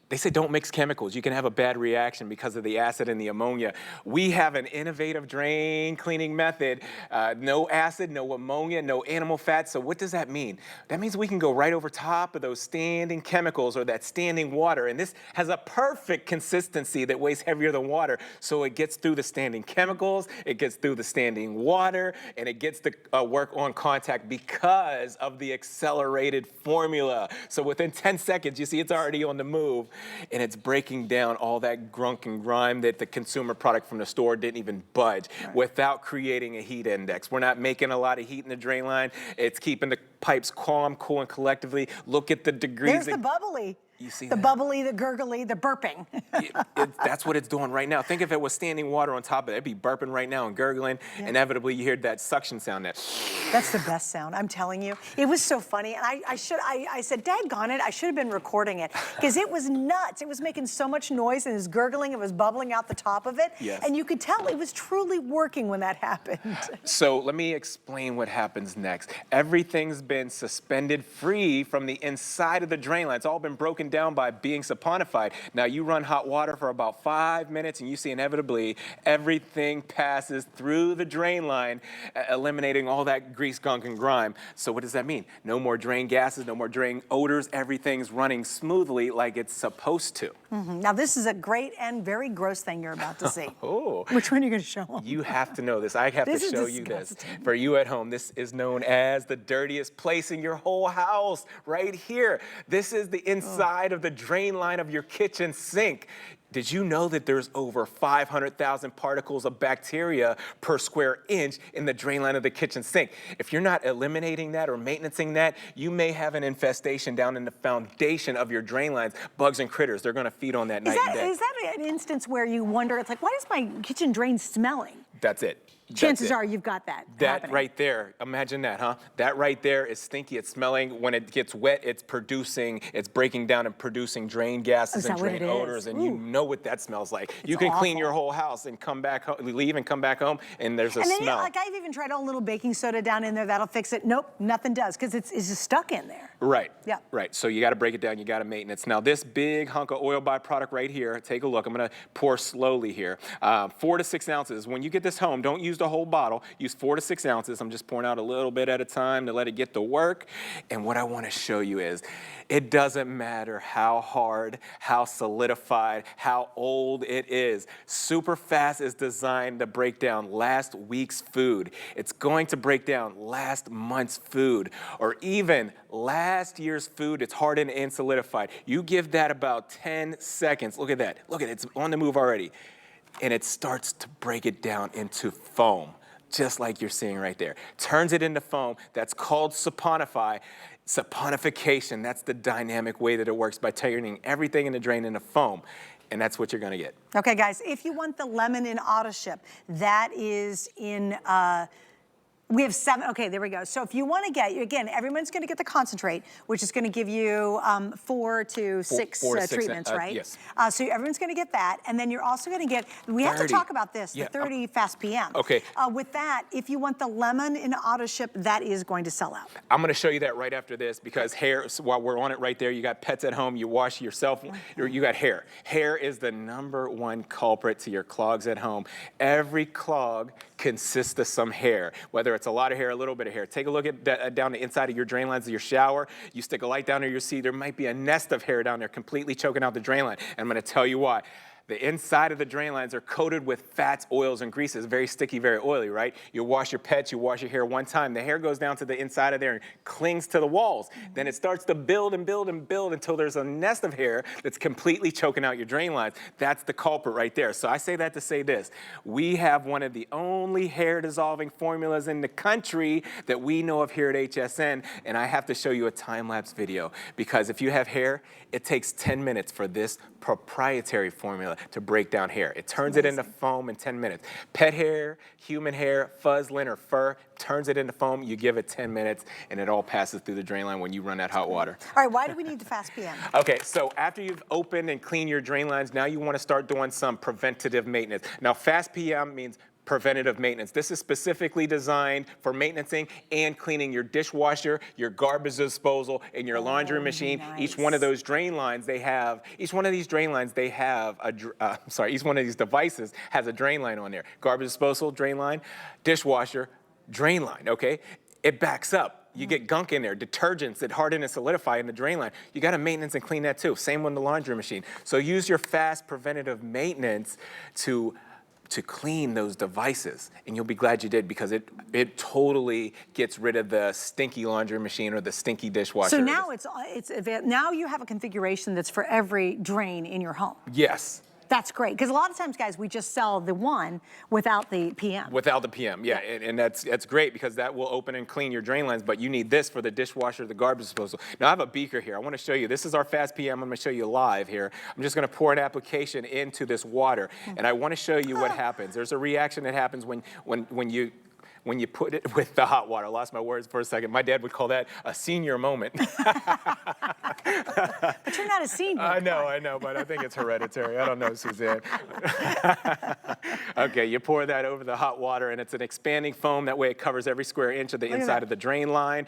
they say don't mix chemicals. You can have a bad reaction because of the acid and the ammonia. We have an innovative drain cleaning method. No acid, no ammonia, no animal fat. So what does that mean? That means we can go right over top of those standing chemicals or that standing water. And this has a perfect consistency that weighs heavier than water. So it gets through the standing chemicals, it gets through the standing water, and it gets the work on contact because of the accelerated formula. So within 10 seconds, you see it's already on the move. And it's breaking down all that grunk and grime that the consumer product from the store didn't even budge without creating a heat index. We're not making a lot of heat in the drain line. It's keeping the pipes calm, cool, and collectively. Look at the degrees. There's the bubbly. You see the that? Bubbly, the gurgly, the burping. That's what it's doing right now. Think if it was standing water on top of it, it'd be burping right now and gurgling. Inevitably, you hear that suction sound. That's the best sound, I'm telling you. It was so funny, and I said, daggone it, I should have been recording it, because it was nuts. It was making so much noise, and it was gurgling, it was bubbling out the top of it, and you could tell it was truly working when that happened. So let me explain what happens next. Everything's been suspended free from the inside of the drain line. It's all been broken down by being saponified. Now you run hot water for about 5 minutes and you see inevitably everything passes through the drain line, eliminating all that grease, gunk, and grime. So what does that mean? No more drain gases, no more drain odors. Everything's running smoothly like it's supposed to. Now this is a great and very gross thing you're about to see. Oh. Which one are you going to show them? You have to know this. I have to show you this. For you at home, this is known as the dirtiest place in your whole house, right here. This is the inside of the drain line of your kitchen sink. Did you know that there's over 500,000 particles of bacteria per square inch in the drain line of the kitchen sink? If you're not eliminating that or maintaining that, you may have an infestation down in the foundation of your drain lines. Bugs and critters, they're gonna feed on that night and day. Is that an instance where you wonder, it's like, why is my kitchen drain smelling? That's it. Chances are you've got that happening. Right there, imagine that, huh? That right there is stinky, it's smelling. When it gets wet, it's breaking down and producing drain gases and drain odors, and you know what that smells like. You can clean your whole house and come back home, leave and come back home, and there's a smell. And then, like, I've even tried a little baking soda down in there, that'll fix it. Nope, nothing does, because it's just stuck in there. Right. Yeah. Right. So you got to break it down. You got to maintenance. Now this big hunk of oil byproduct right here. Take a look. I'm going to pour slowly here. 4 to 6 ounces. When you get this home, don't use the whole bottle. Use 4 to 6 ounces. I'm just pouring out a little bit at a time to let it get to work. And what I want to show you is, it doesn't matter how hard, how solidified, how old it is. Superfast is designed to break down last week's food. It's going to break down last month's food, or even last year's food. It's hardened and solidified. You give that about 10 seconds. Look at that. Look at it. It's on the move already. And it starts to break it down into foam, just like you're seeing right there. Turns it into foam. That's called saponify. Saponification, that's the dynamic way that it works, by turning everything in the drain into foam. And that's what you're gonna get. Okay, guys, if you want the lemon in auto ship, that is in We have 7, okay, there we go. So if you wanna get, again, everyone's gonna get the concentrate, which is gonna give you 4 to 6 treatments, right? Yes. So everyone's gonna get that, and then you're also gonna get, we have to 30. talk about this, Yeah, the 30 Fast PM. Okay. With that, if you want the lemon in auto ship, that is going to sell out. I'm gonna show you that right after this because hair, so while we're on it right there, you got pets at home, you wash yourself, you got hair. Hair is the #1 culprit to your clogs at home. Every clog consists of some hair, whether it's a lot of hair, a little bit of hair. Take a look at down the inside of your drain lines of your shower. You stick a light down there, you'll see there might be a nest of hair down there completely choking out the drain line. And I'm gonna tell you why. The inside of the drain lines are coated with fats, oils, and greases. Very sticky, very oily, right? You wash your pets, you wash your hair one time. The hair goes down to the inside of there and clings to the walls. Then it starts to build and build and build until there's a nest of hair that's completely choking out your drain lines. That's the culprit right there. So I say that to say this. We have one of the only hair dissolving formulas in the country that we know of here at HSN. And I have to show you a time-lapse video because if you have hair, it takes 10 minutes for this proprietary formula to break down hair. It turns it into foam in 10 minutes. Pet hair, human hair, fuzz, lint, or fur, turns it into foam. You give it 10 minutes, and it all passes through the drain line when you run that hot water. All right, why do we need the Fast PM? Okay, so after you've opened and cleaned your drain lines, now you want to start doing some preventative maintenance. Now, Fast PM means preventative maintenance. This is specifically designed for maintaining and cleaning your dishwasher, your garbage disposal, and your laundry machine. Nice. Each one of those drain lines, each one of these devices has a drain line on there. Garbage disposal, drain line, dishwasher, drain line, okay? It backs up. You get gunk in there, detergents that harden and solidify in the drain line. You gotta maintenance and clean that too. Same with the laundry machine. So use your fast preventative maintenance to clean those devices, and you'll be glad you did because it totally gets rid of the stinky laundry machine or the stinky dishwasher. So now now you have a configuration that's for every drain in your home. Yes. That's great, because a lot of times, guys, we just sell the one without the PM. Without the PM, yeah. And that's great because that will open and clean your drain lines, but you need this for the dishwasher, the garbage disposal. Now I have a beaker here. I want to show you. This is our Fast PM. I'm going to show you live here. I'm just going to pour an application into this water, and I want to show you what happens. There's a reaction that happens when you put it with the hot water. I lost my words for a second. My dad would call that a senior moment. But you're not a senior. I know, but I think it's hereditary. I don't know, Suzanne. Okay, you pour that over the hot water, and it's an expanding foam. That way it covers every square inch of the inside of the drain line.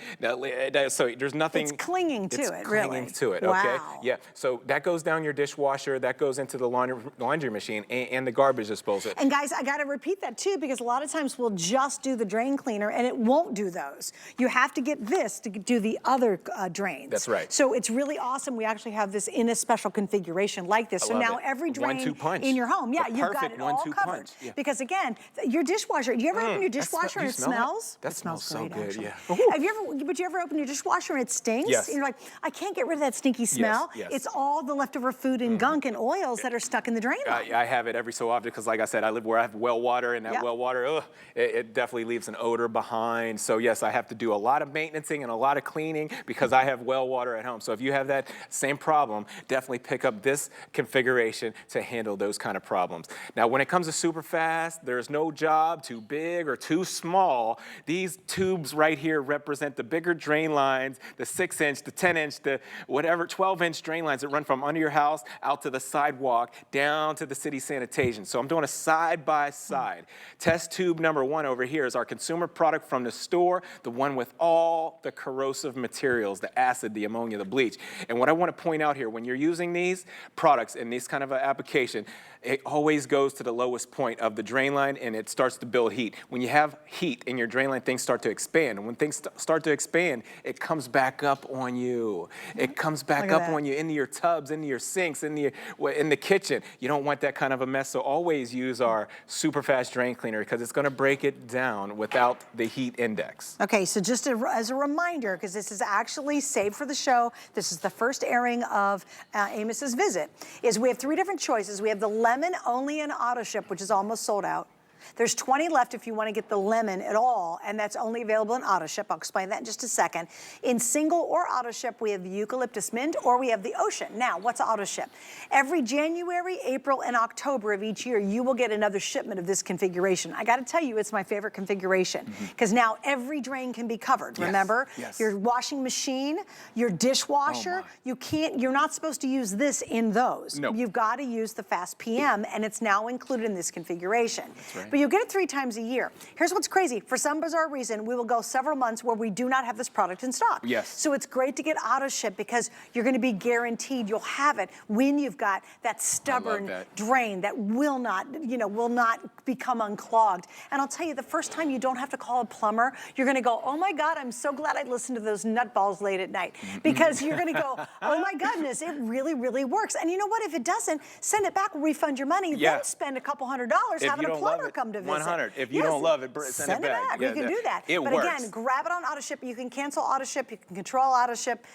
So there's nothing. It's clinging to it, really. It's clinging to it, wow. Okay? Yeah, so that goes down your dishwasher, that goes into the laundry machine, and the garbage disposal. And guys, I gotta repeat that too, because a lot of times we'll just do the drain cleaner and it won't do those. You have to get this to do the other drains. That's right. So it's really awesome. We actually have this in a special configuration like this. So now every drain in your home, yeah, you've got it all covered. Yeah. Because again, your dishwasher, do you ever open your dishwasher and it smells? That smells so great, good, actually. yeah. But you ever open your dishwasher and it stinks? Yes. And you're like, I can't get rid of that stinky smell. Yes. It's all the leftover food and gunk and oils that are stuck in the drain line. I have it every so often because, like I said, I live where I have well water, and that well water, it definitely leaves an odor behind. So yes, I have to do a lot of maintaining and a lot of cleaning because I have well water at home. So if you have that same problem, definitely pick up this configuration to handle those kind of problems. Now, when it comes to super fast, there's no job too big or too small. These tubes right here represent the bigger drain lines, the 6-inch, the 10-inch, the whatever 12-inch drain lines that run from under your house out to the sidewalk, down to the city sanitation. So I'm doing a side-by-side. Test tube number 1 over here is our consumer product from the store, the one with all the corrosive materials, the acid, the ammonia, the bleach. And what I want to point out here, when you're using these products in this kind of an application, it always goes to the lowest point of the drain line and it starts to build heat. When you have heat in your drain line, things start to expand. And when things start to expand, it comes back up on you. It comes back up on you into your tubs, into your sinks, in the kitchen. You don't want that kind of a mess, so always use our super fast drain cleaner because it's going to break it down without the heat index. Okay, so just as a reminder, because this is actually saved for the show, this is the first airing of Amos's visit, is we have 3 different choices. We have the lemon only in auto ship, which is almost sold out. There's 20 left if you want to get the lemon at all, and that's only available in auto ship. I'll explain that in just a second. In single or auto ship, we have the eucalyptus mint or we have the ocean. Now, what's auto ship? Every January, April, and October of each year, you will get another shipment of this configuration. I got to tell you, it's my favorite configuration because now every drain can be covered. Yes. Remember, Yes. your washing machine, your dishwasher, you're not supposed to use this in those. No. You've got to use the Fast PM, and it's now included in this configuration. That's right. But you'll get it 3 times a year. Here's what's crazy. For some bizarre reason, we will go several months where we do not have this product in stock. Yes. So it's great to get auto ship because you're going to be guaranteed you'll have it when you've got that stubborn drain that will not become unclogged. And I'll tell you, the first time you don't have to call a plumber, you're going to go, oh my God, I'm so glad I listened to those nutballs late at night. Because you're going to go, oh my goodness, it really, really works. And you know what? If it doesn't, send it back, refund your money, then spend a couple $100 having a plumber come to visit. 100. If you don't love it, send it back. You can do that. It but works. Again, grab it on auto ship. You can cancel auto ship. You can control auto ship.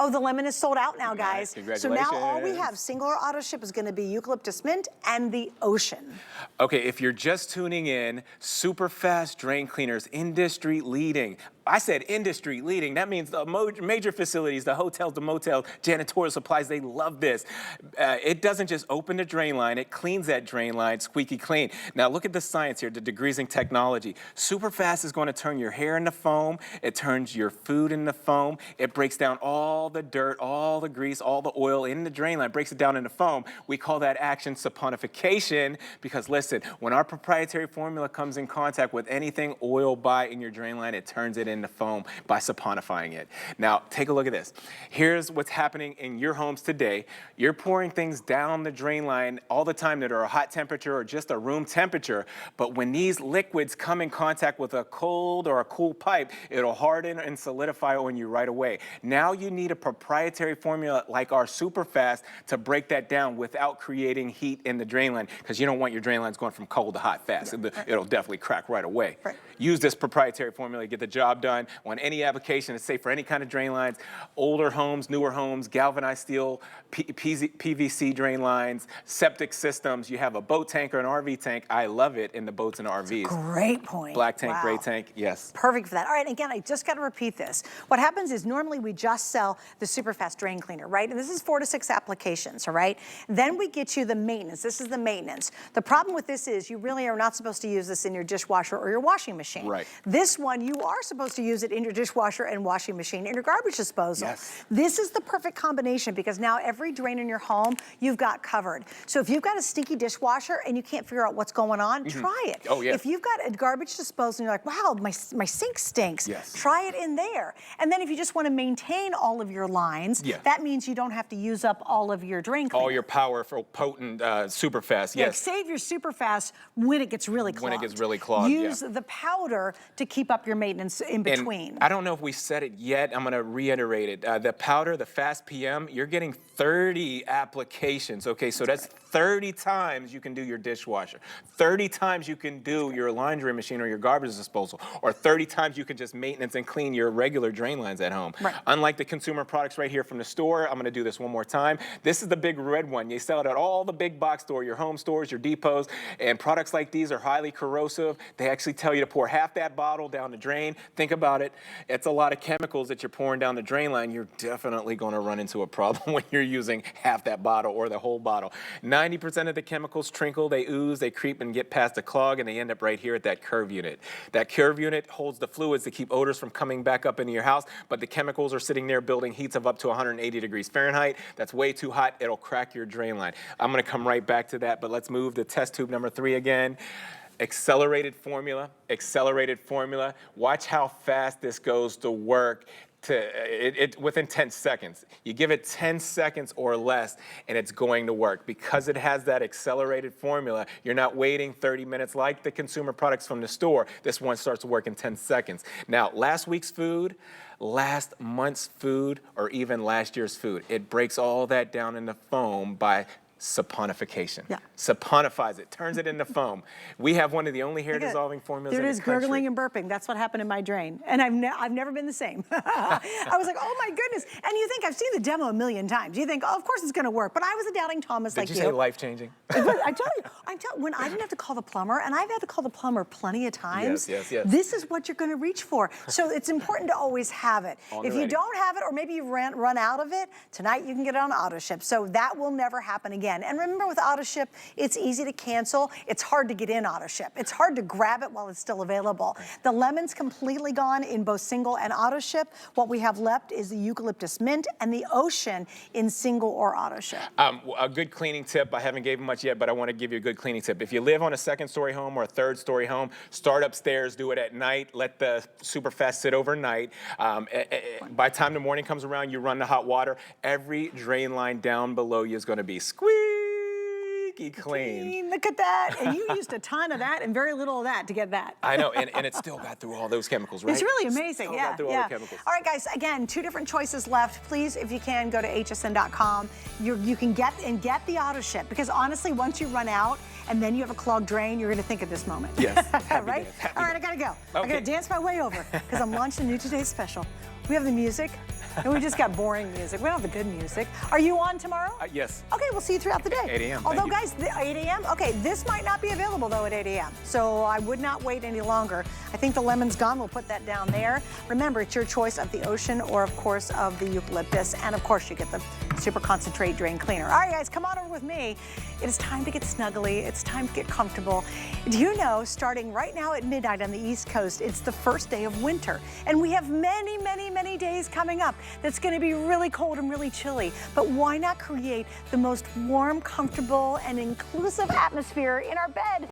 Oh, the lemon is sold out now, guys. So now all we have, single or auto ship, is going to be eucalyptus mint and the ocean. Okay, if you're just tuning in, super fast drain cleaners, industry leading. I said industry leading. That means the major facilities, the hotels, the motels, janitorial supplies, they love this. It doesn't just open the drain line, it cleans that drain line squeaky clean. Now look at the science here, the degreasing technology. Super fast is going to turn your hair into foam. It turns your food into foam. It breaks down all the dirt, all the grease, all the oil in the drain line, breaks it down into foam. We call that action saponification because listen, when our proprietary formula comes in contact with anything oil by in your drain line, it turns it into foam by saponifying it. Now, take a look at this. Here's what's happening in your homes today. You're pouring things down the drain line all the time that are a hot temperature or just a room temperature, but when these liquids come in contact with a cold or a cool pipe, it'll harden and solidify on you right away. Now you need a proprietary formula like our Super Fast to break that down without creating heat in the drain line, because you don't want your drain lines going from cold to hot fast. It'll definitely crack right away. Right. Use this proprietary formula to get the job done on any application. It's safe for any kind of drain lines, older homes, newer homes, galvanized steel, PVC drain lines, septic systems. You have a boat tank or an RV tank. I love it in the boats and RVs. Great point. Black tank, Wow. gray tank, yes. Perfect for that. All right, again, I just got to repeat this. What happens is normally we just sell the super fast drain cleaner, right? And this is 4 to 6 applications, all right? Then we get you the maintenance. This is the maintenance. The problem with this is you really are not supposed to use this in your dishwasher or your washing machine. Right. This one, you are supposed to use it in your dishwasher and washing machine and your garbage disposal. Yes. This is the perfect combination because now every drain in your home, you've got covered. So if you've got a stinky dishwasher and you can't figure out what's going on, try it. Oh, yeah. If you've got a garbage disposal and you're like, wow, my sink stinks, Yes. try it in there. And then if you just want to maintain all of your lines, that means you don't have to use up all of your drain cleaner. All your powerful, potent, super fast, Like yes. save your super fast when it gets really clogged. When it gets really clogged, Use the powder to keep up your maintenance in between. And I don't know if we said it yet. I'm going to reiterate it. The powder, the Fast PM, you're getting 30 applications. Okay, so that's 30 times you can do your dishwasher. 30 times you can do your laundry machine or your garbage disposal. Or 30 times you can just maintenance and clean your regular drain lines at home. Right. Unlike the consumer products right here from the store, I'm going to do this one more time. This is the big red one. You sell it at all the big box stores, your home stores, your depots, and products like these are highly corrosive. They actually tell you to pour half that bottle down the drain. Think about it. It's a lot of chemicals that you're pouring down the drain line. You're definitely going to run into a problem when you're using half that bottle or the whole bottle. 90% of the chemicals trickle, they ooze, they creep and get past the clog, and they end up right here at that curve unit. That curve unit holds the fluids to keep odors from coming back up into your house, but the chemicals are sitting there building heats of up to 180 degrees Fahrenheit. That's way too hot. It'll crack your drain line. I'm going to come right back to that, but let's move to test tube number 3 again. Accelerated formula. Watch how fast this goes to work. Within 10 seconds. You give it 10 seconds or less and it's going to work. Because it has that accelerated formula, you're not waiting 30 minutes like the consumer products from the store. This one starts to work in 10 seconds. Now, last week's food, last month's food, or even last year's food, it breaks all that down into foam by saponification. Yeah. Saponifies it, turns it into foam. We have one of the only hair dissolving formulas There in it the is, country. gurgling and burping. That's what happened in my drain. And I've never been the same. I was like, oh my goodness. And you think, I've seen the demo a million times. You think, oh, of course it's gonna work. But I was a doubting Thomas like you. Did you say life-changing? I tell you, when I didn't have to call the plumber, and I've had to call the plumber plenty of times, Yes. this is what you're gonna reach for. So it's important to always have it. If you don't have it, or maybe you run out of it, tonight you can get it on auto ship. So that will never happen again. And remember, with auto ship, it's easy to cancel. It's hard to get in auto ship. It's hard to grab it while it's still available. The lemon's completely gone in both single and auto ship. What we have left is the eucalyptus mint and the ocean in single or auto ship. A good cleaning tip, I haven't given much yet, but I want to give you a good cleaning tip. If you live on a second-story home or a third-story home, start upstairs, do it at night, let the superfast sit overnight. By the time the morning comes around, you run the hot water. Every drain line down below you is going to be squeaky clean. Look at that. And you used a ton of that and very little of that to get that. I know, and it still got through all those chemicals, right? It's really amazing, Still yeah. got through all the chemicals. All right, guys, again, 2 different choices left. Please, if you can, go to hsn.com. You can get the auto ship, because honestly, once you run out and then you have a clogged drain, you're gonna think of this moment. Yes, right? All right, I gotta go. I gotta dance my way over, because I'm launching a new Today's Special. We have the music, and we just got boring music. We don't have the good music. Are you on tomorrow? Yes. Okay, we'll see you throughout the day. 8 a.m. Although, guys, 8 a.m.? Okay, this might not be available, though, at 8 a.m. So I would not wait any longer. I think the lemon's gone. We'll put that down there. Remember, it's your choice of the ocean or, of course, of the eucalyptus. And, of course, you get the super concentrate drain cleaner. All right, guys, come on over with me. It is time to get snuggly. It's time to get comfortable. Do you know, starting right now at midnight on the East Coast, it's the first day of winter. And we have many, many, many days coming up that's going to be really cold and really chilly. But why not create the most warm, comfortable, and inclusive atmosphere in our bed?